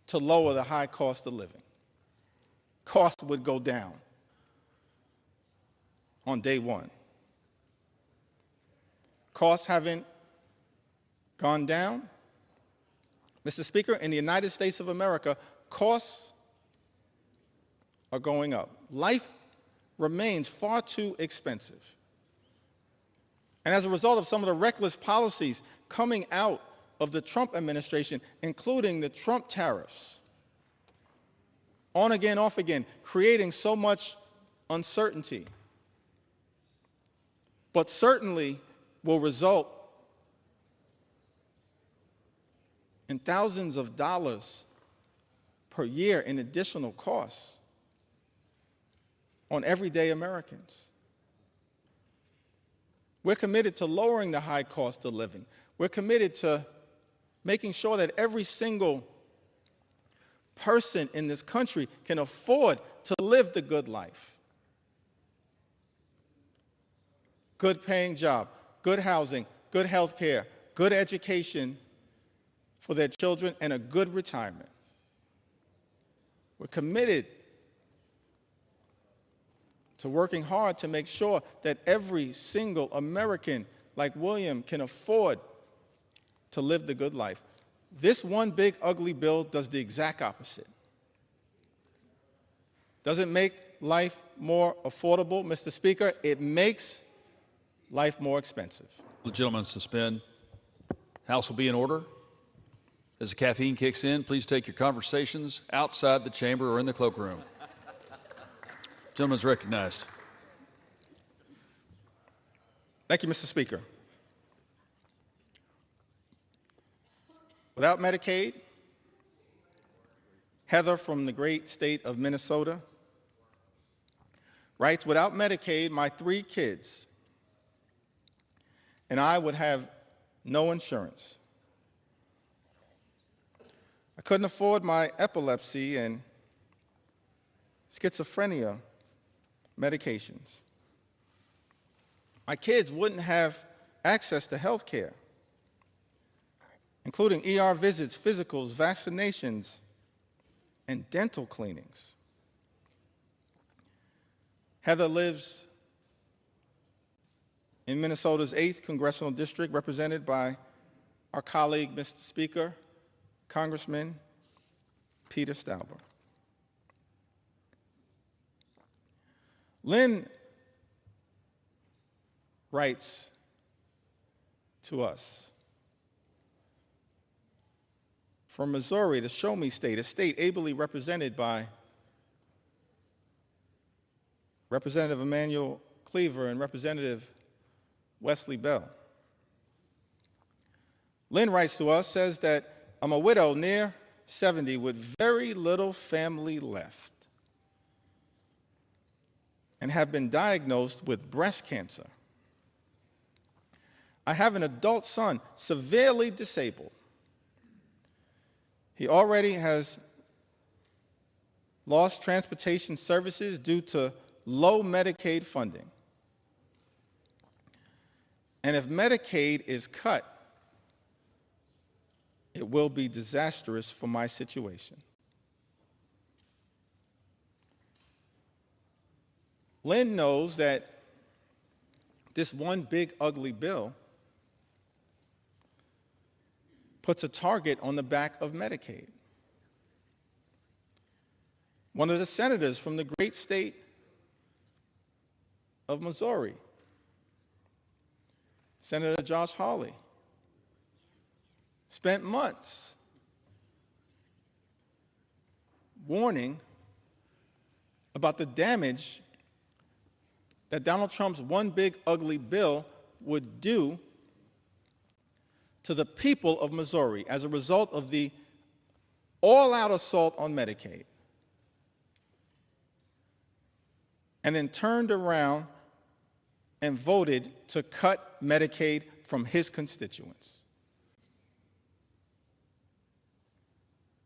to lower the high cost of living. Costs would go down on day one. Costs haven't gone down. Mr. Speaker, in the United States of America, costs are going up. Life remains far too expensive. And as a result of some of the reckless policies coming out of the Trump administration, including the Trump tariffs, on again, off again, creating so much uncertainty, but certainly will result in thousands of dollars per year in additional costs on everyday Americans. We're committed to lowering the high cost of living. We're committed to making sure that every single person in this country can afford to live the good life. Good paying job, good housing, good health care, good education for their children, and a good retirement. We're committed to working hard to make sure that every single American like William can afford to live the good life. This one big ugly bill does the exact opposite. Does it make life more affordable, Mr. Speaker? It makes life more expensive. The gentleman suspend. House will be in order. As the caffeine kicks in, please take your conversations outside the chamber or in the cloakroom. Gentleman's recognized. Thank you, Mr. Speaker. Without Medicaid, Heather from the great state of Minnesota writes, without Medicaid, my 3 kids and I would have no insurance. I couldn't afford my epilepsy and schizophrenia medications. My kids wouldn't have access to health care, including ER visits, physicals, vaccinations, and dental cleanings. Heather lives in Minnesota's 8th Congressional District, represented by our colleague, Mr. Speaker, Congressman Peter Stauber. Lynn writes to us from Missouri, the Show Me State, a state ably represented by Representative Emanuel Cleaver and Representative Wesley Bell. Lynn writes to us, says that I'm a widow near 70 with very little family left and have been diagnosed with breast cancer. I have an adult son, severely disabled. He already has lost transportation services due to low Medicaid funding. And if Medicaid is cut, it will be disastrous for my situation. Lynn knows that this one big ugly bill puts a target on the back of Medicaid. One of the senators from the great state of Missouri, Senator Josh Hawley, spent months warning about the damage that Donald Trump's one big ugly bill would do to the people of Missouri as a result of the all-out assault on Medicaid, and then turned around and voted to cut Medicaid from his constituents.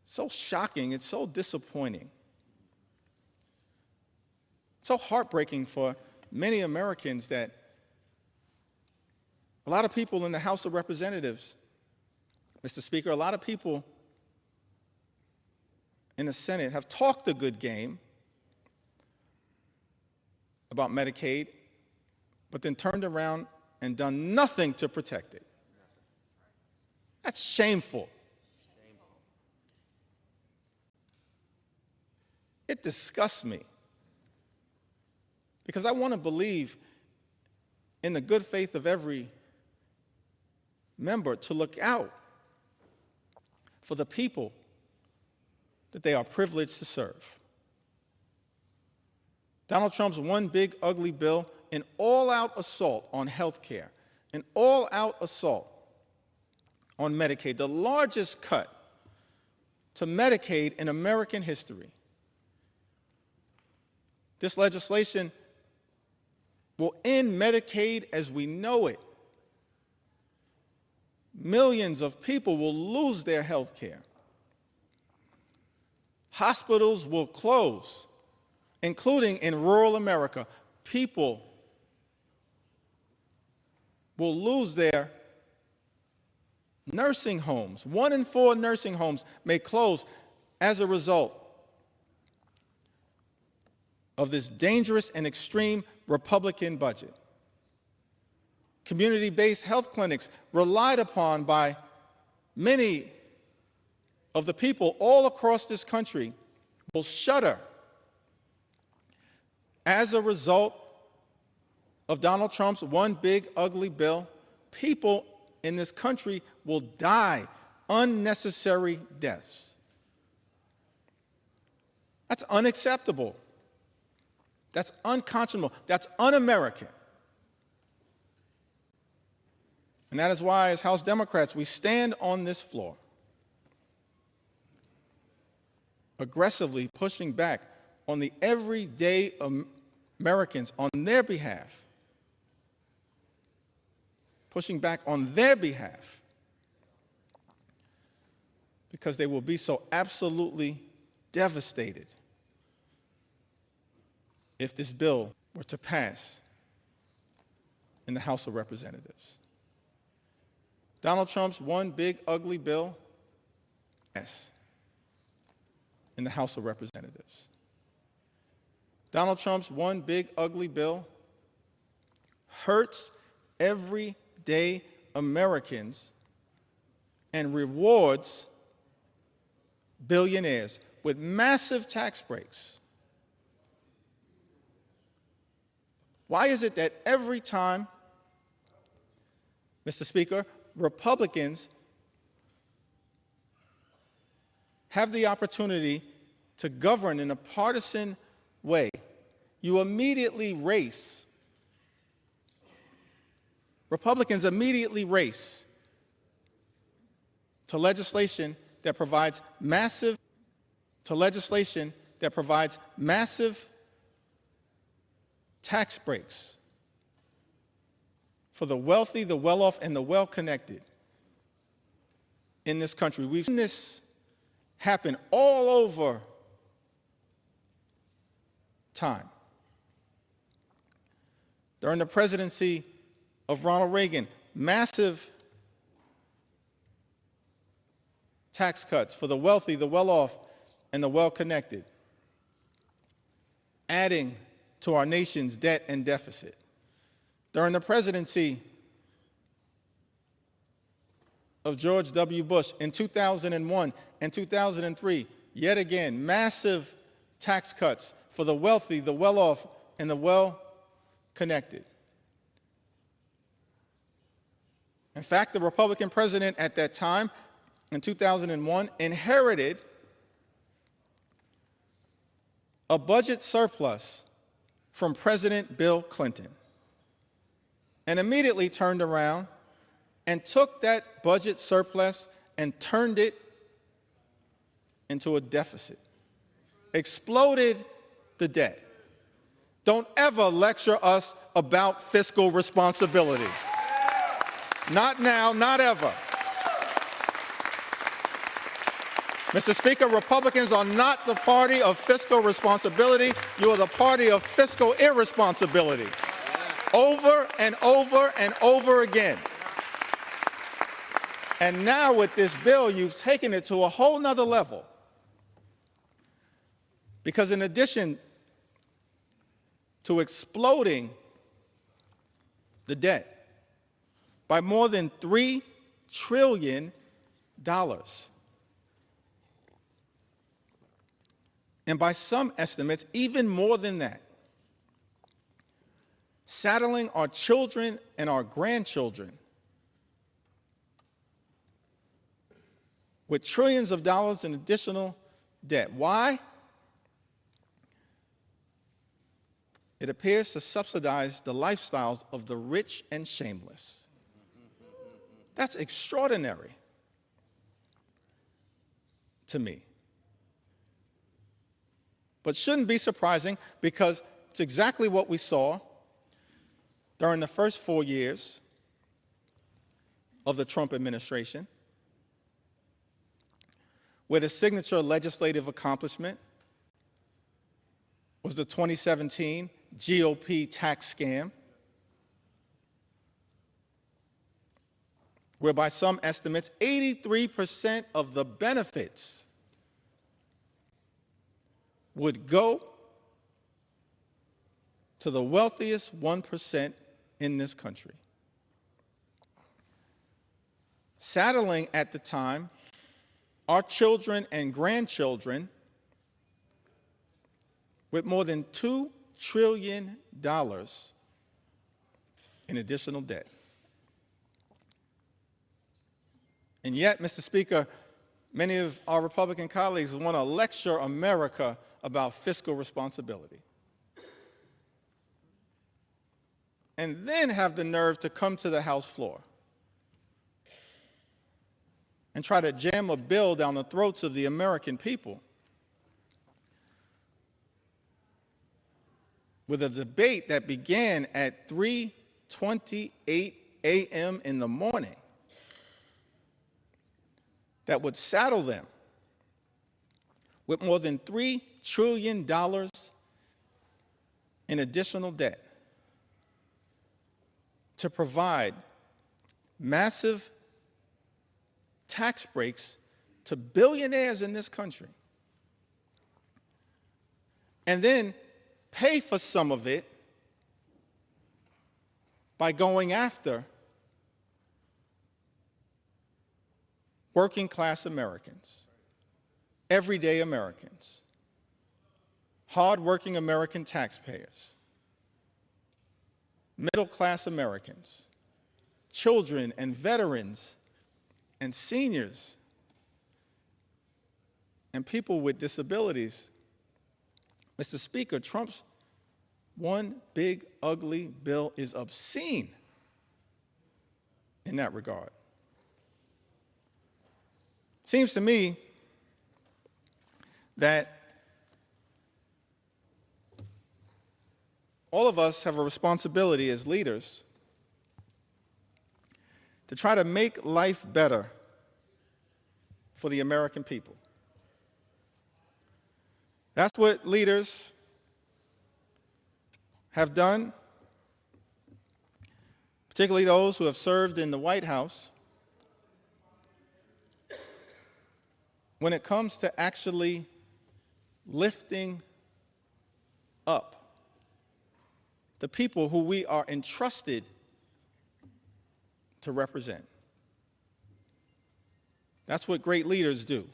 So shocking, it's so disappointing. So heartbreaking for many Americans that a lot of people in the House of Representatives, Mr. Speaker, a lot of people in the Senate have talked a good game about Medicaid, but then turned around and done nothing to protect it. That's shameful. It disgusts me, because I want to believe in the good faith of every member to look out for the people that they are privileged to serve. Donald Trump's one big ugly bill, an all-out assault on health care, an all-out assault on Medicaid, the largest cut to Medicaid in American history. This legislation will end Medicaid as we know it. Millions of people will lose their health care. Hospitals will close, including in rural America. People will lose their nursing homes. 1 in 4 nursing homes may close as a result of this dangerous and extreme Republican budget. Community-based health clinics relied upon by many of the people all across this country will shudder as a result of Donald Trump's one big ugly bill. People in this country will die unnecessary deaths. That's unacceptable. That's unconscionable. That's un-American. And that is why, as House Democrats, we stand on this floor aggressively pushing back on the everyday Americans on their behalf, pushing back on their behalf, because they will be so absolutely devastated if this bill were to pass in the House of Representatives. Donald Trump's one big ugly bill pass in the House of Representatives. Donald Trump's one big ugly bill hurts everyday Americans and rewards billionaires with massive tax breaks. Why is it that every time, Mr. Speaker, Republicans have the opportunity to govern in a partisan way, you immediately race, Republicans immediately race to legislation that provides massive tax breaks for the wealthy, the well-off, and the well-connected in this country. We've seen this happen all over time. During the presidency of Ronald Reagan, massive tax cuts for the wealthy, the well-off, and the well-connected, adding to our nation's debt and deficit. During the presidency of George W. Bush in 2001 and 2003, yet again, massive tax cuts for the wealthy, the well-off, and the well-connected. In fact, the Republican president at that time, in 2001, inherited a budget surplus from President Bill Clinton, and immediately turned around and took that budget surplus and turned it into a deficit, exploded the debt. Don't ever lecture us about fiscal responsibility. Not now, not ever. Mr. Speaker, Republicans are not the party of fiscal responsibility. You are the party of fiscal irresponsibility. Over and over and over again. And now with this bill, you've taken it to a whole nother level. Because in addition to exploding the debt by more than $3 trillion, and by some estimates, even more than that, saddling our children and our grandchildren with trillions of dollars in additional debt. Why? It appears to subsidize the lifestyles of the rich and shameless. That's extraordinary to me. But shouldn't be surprising, because it's exactly what we saw during the first 4 years of the Trump administration, where the signature legislative accomplishment was the 2017 GOP tax scam, where by some estimates, 83% of the benefits would go to the wealthiest 1% in this country. Saddling at the time our children and grandchildren with more than $2 trillion in additional debt. And yet, Mr. Speaker, many of our Republican colleagues want to lecture America about fiscal responsibility, and then have the nerve to come to the House floor and try to jam a bill down the throats of the American people with a debate that began at 3:28 a.m. in the morning that would saddle them with more than $3 trillion in additional debt to provide massive tax breaks to billionaires in this country, and then pay for some of it by going after working class Americans, everyday Americans, hardworking American taxpayers, middle class Americans, children and veterans and seniors and people with disabilities. Mr. Speaker, Trump's one big ugly bill is obscene in that regard. Seems to me that all of us have a responsibility as leaders to try to make life better for the American people. That's what leaders have done, particularly those who have served in the White House, when it comes to actually lifting up the people who we are entrusted to represent. That's what great leaders do.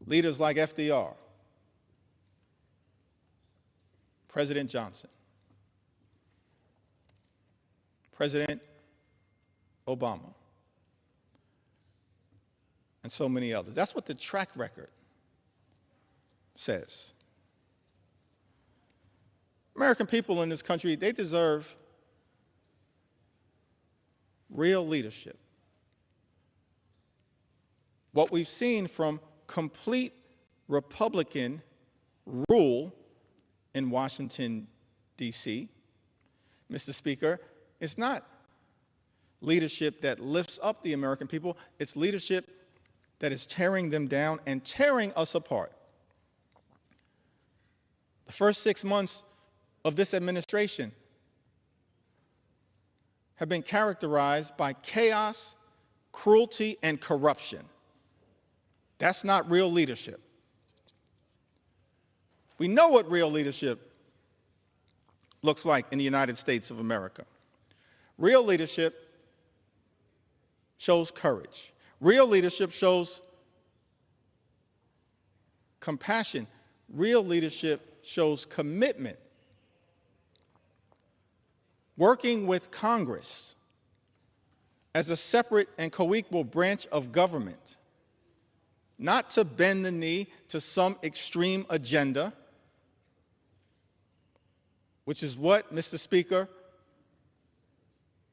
Leaders like FDR, President Johnson, President Obama, and so many others. That's what the track record says. American people in this country, they deserve real leadership. What we've seen from complete Republican rule in Washington, D.C., Mr. Speaker, is not leadership that lifts up the American people. It's leadership that is tearing them down and tearing us apart. The first 6 months of this administration have been characterized by chaos, cruelty, and corruption. That's not real leadership. We know what real leadership looks like in the United States of America. Real leadership shows courage. Real leadership shows compassion. Real leadership shows commitment. Working with Congress as a separate and co-equal branch of government, not to bend the knee to some extreme agenda, which is what, Mr. Speaker,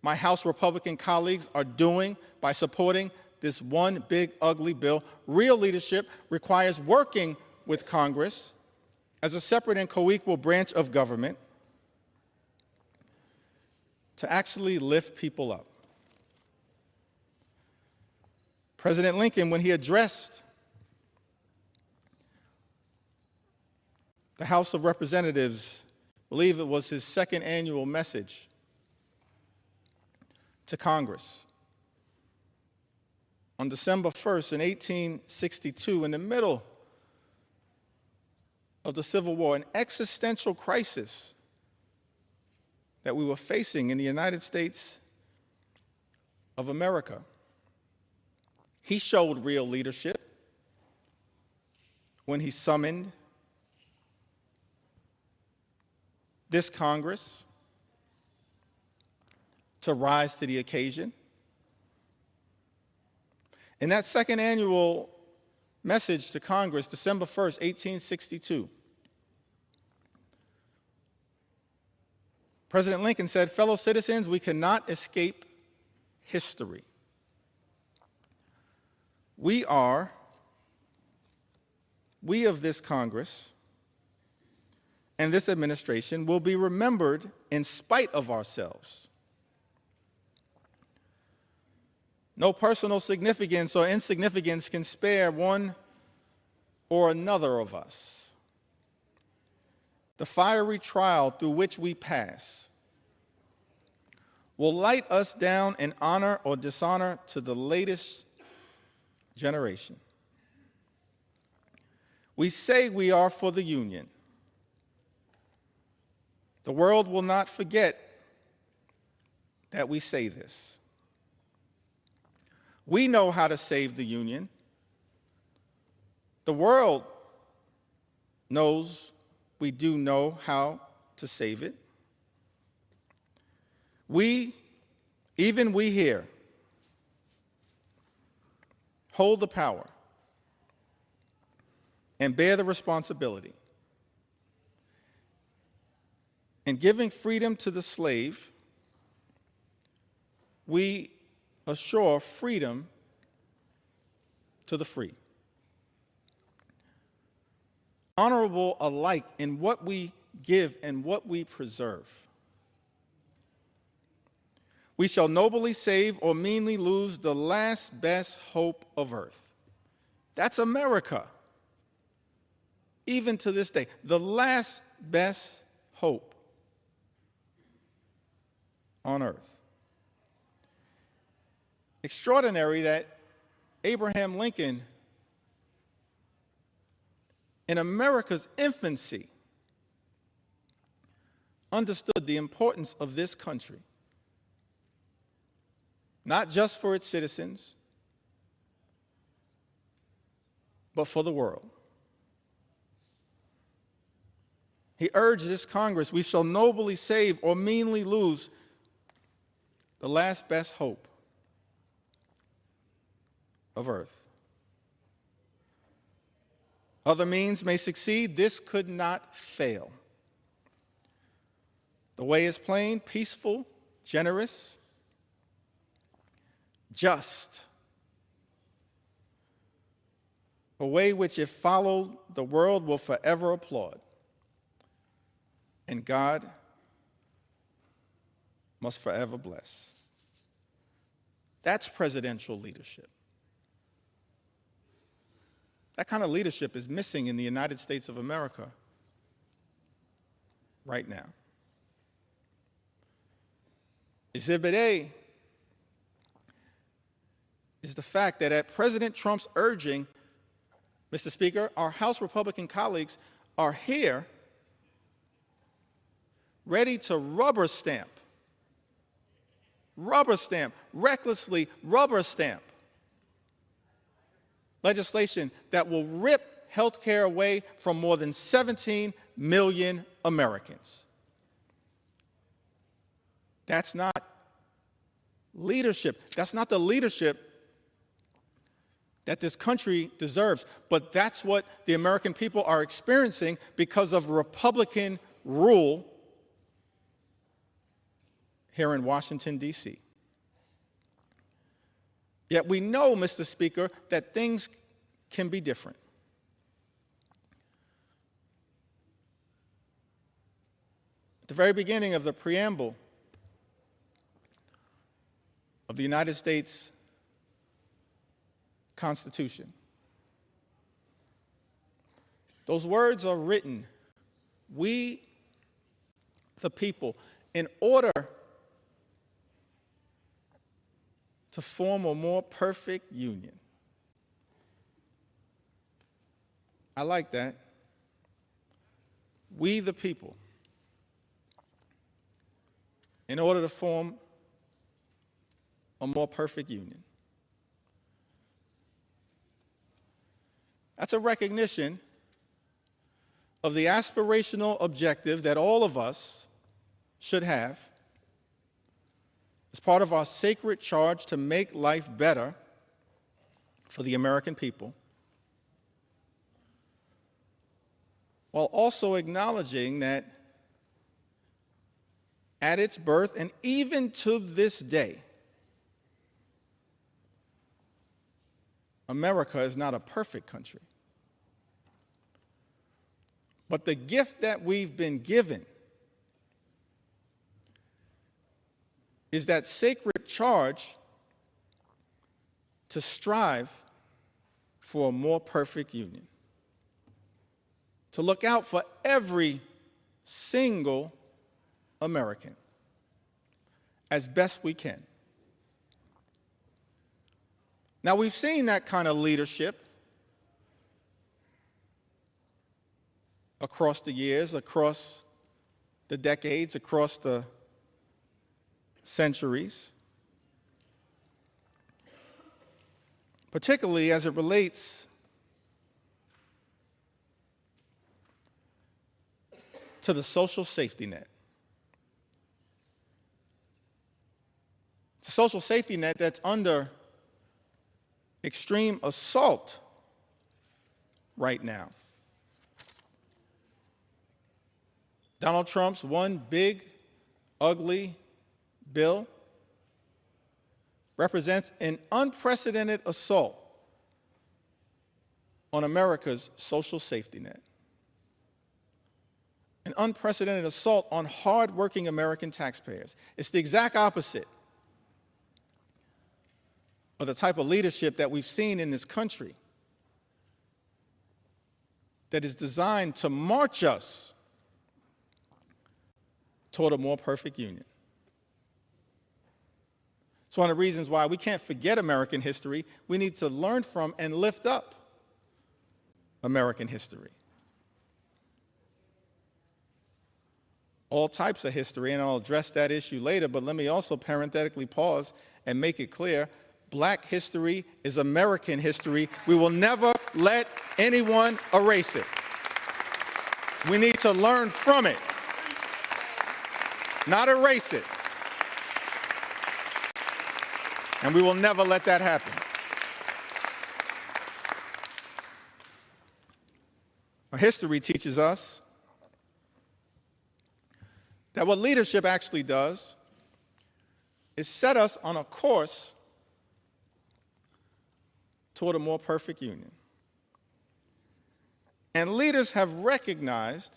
my House Republican colleagues are doing by supporting this one big ugly bill. Real leadership requires working with Congress as a separate and co-equal branch of government to actually lift people up. President Lincoln, when he addressed the House of Representatives, I believe it was his second annual message to Congress, on December 1st in 1862, in the middle of the Civil War, an existential crisis that we were facing in the United States of America. He showed real leadership when he summoned this Congress to rise to the occasion. In that second annual message to Congress, December 1st, 1862, President Lincoln said, "Fellow citizens, we cannot escape history. We of this Congress and this administration will be remembered in spite of ourselves. No personal significance or insignificance can spare one or another of us. The fiery trial through which we pass will light us down in honor or dishonor to the latest generation. We say we are for the Union. The world will not forget that we say this. We know how to save the Union. The world knows we do know how to save it. Even we here, hold the power and bear the responsibility. In giving freedom to the slave, we assure freedom to the free. Honorable alike in what we give and what we preserve. We shall nobly save or meanly lose the last best hope of earth. That's America. Even to this day, the last best hope on earth. Extraordinary that Abraham Lincoln, in America's infancy, understood the importance of this country, not just for its citizens, but for the world. He urged this Congress, we shall nobly save or meanly lose the last best hope of earth. Other means may succeed, this could not fail. The way is plain, peaceful, generous, just, a way which, if followed, the world will forever applaud, and God must forever bless. That's presidential leadership. That kind of leadership is missing in the United States of America right now. Exhibit A is the fact that at President Trump's urging, Mr. Speaker, our House Republican colleagues are here ready to rubber stamp, recklessly rubber stamp legislation that will rip health care away from more than 17 million Americans. That's not leadership. That's not the leadership that this country deserves. But that's what the American people are experiencing because of Republican rule here in Washington, D.C. Yet we know, Mr. Speaker, that things can be different. At the very beginning of the preamble of the United States Constitution, those words are written, we, the people, in order to form a more perfect union. I like that. We, the people, in order to form a more perfect union. That's a recognition of the aspirational objective that all of us should have as part of our sacred charge to make life better for the American people, while also acknowledging that at its birth and even to this day, America is not a perfect country. But the gift that we've been given is that sacred charge to strive for a more perfect union, to look out for every single American as best we can. Now, we've seen that kind of leadership across the years, across the decades, across the centuries, particularly as it relates to the social safety net. It's a social safety net that's under extreme assault right now. Donald Trump's one big, ugly bill represents an unprecedented assault on America's social safety net. An unprecedented assault on hardworking American taxpayers. It's the exact opposite of the type of leadership that we've seen in this country that is designed to march us toward a more perfect union. It's one of the reasons why we can't forget American history. We need to learn from and lift up American history. All types of history, and I'll address that issue later, but let me also parenthetically pause and make it clear, Black history is American history. We will never let anyone erase it. We need to learn from it, not erase it. And we will never let that happen. Our history teaches us that what leadership actually does is set us on a course toward a more perfect union. And leaders have recognized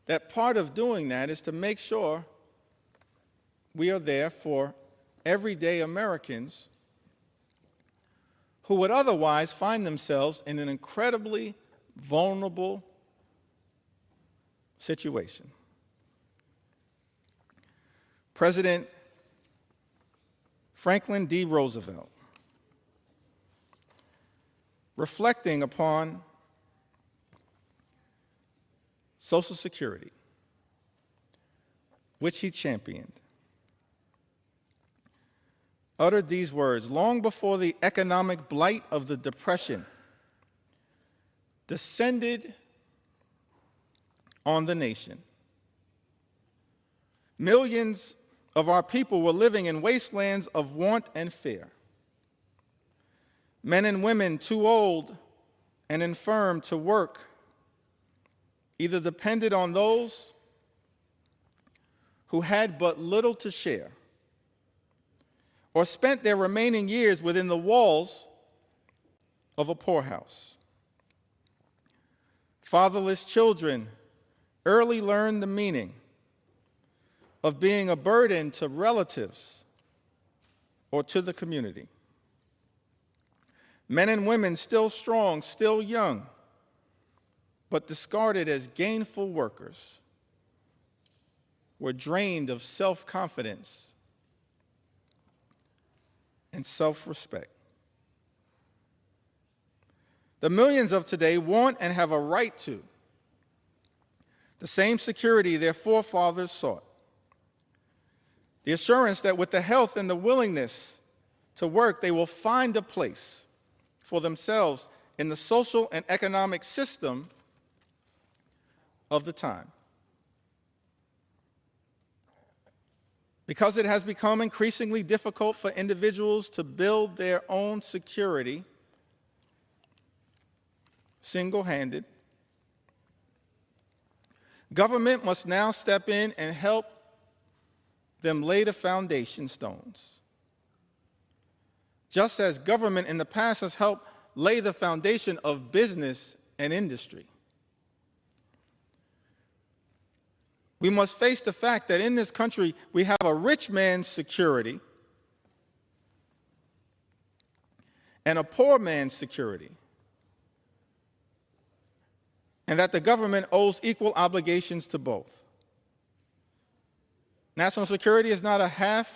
that part of doing that is to make sure we are there for everyday Americans who would otherwise find themselves in an incredibly vulnerable situation. President Franklin D. Roosevelt, reflecting upon Social Security, which he championed, uttered these words: long before the economic blight of the Depression descended on the nation, millions of our people were living in wastelands of want and fear. Men and women too old and infirm to work either depended on those who had but little to share, or spent their remaining years within the walls of a poorhouse. Fatherless children early learned the meaning of being a burden to relatives or to the community. Men and women still strong, still young, but discarded as gainful workers, were drained of self-confidence and self-respect. The millions of today want and have a right to the same security their forefathers sought. The assurance that with the health and the willingness to work, they will find a place for themselves in the social and economic system of the time. Because it has become increasingly difficult for individuals to build their own security single-handed, government must now step in and help them lay the foundation stones. Just as government in the past has helped lay the foundation of business and industry. We must face the fact that in this country we have a rich man's security and a poor man's security, and that the government owes equal obligations to both. National security is not a half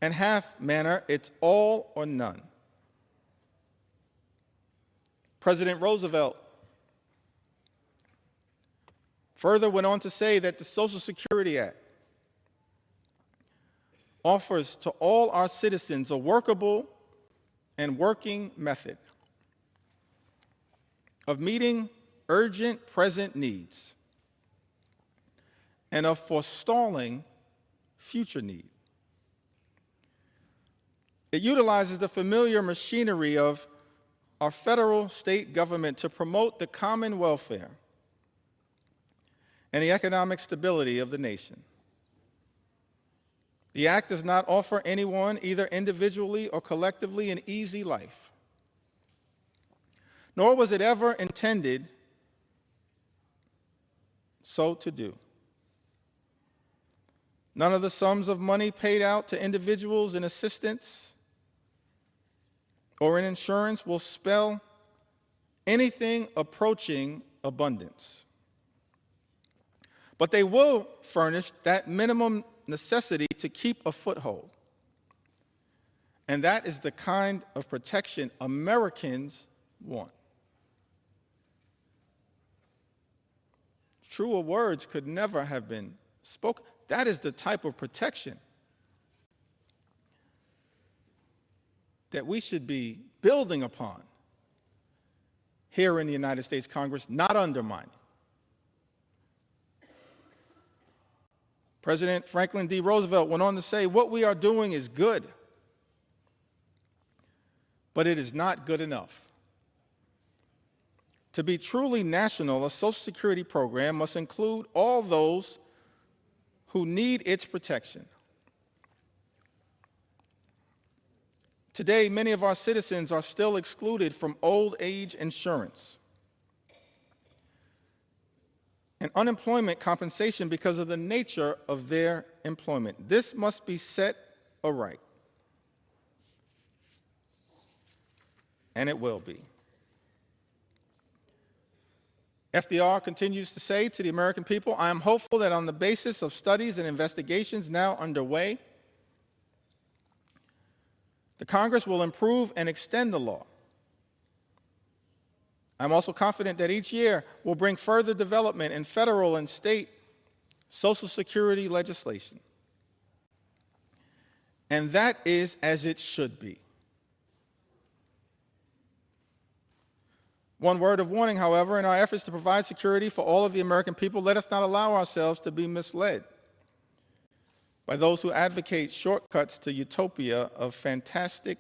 and half manner, it's all or none. President Roosevelt further went on to say that the Social Security Act offers to all our citizens a workable and working method of meeting urgent present needs and of forestalling future need. It utilizes the familiar machinery of our federal state government to promote the common welfare and the economic stability of the nation. The act does not offer anyone, either individually or collectively, an easy life, nor was it ever intended so to do. None of the sums of money paid out to individuals in assistance or in insurance will spell anything approaching abundance. But they will furnish that minimum necessity to keep a foothold. And that is the kind of protection Americans want. Truer words could never have been spoken. That is the type of protection that we should be building upon here in the United States Congress, not undermining. President Franklin D. Roosevelt went on to say, what we are doing is good, but it is not good enough. To be truly national, a Social Security program must include all those who need its protection. Today, many of our citizens are still excluded from old age insurance and unemployment compensation because of the nature of their employment. This must be set aright. And it will be. FDR continues to say to the American people, I am hopeful that on the basis of studies and investigations now underway, the Congress will improve and extend the law. I'm also confident that each year will bring further development in federal and state Social Security legislation. And that is as it should be. One word of warning, however, in our efforts to provide security for all of the American people, let us not allow ourselves to be misled by those who advocate shortcuts to utopia of fantastic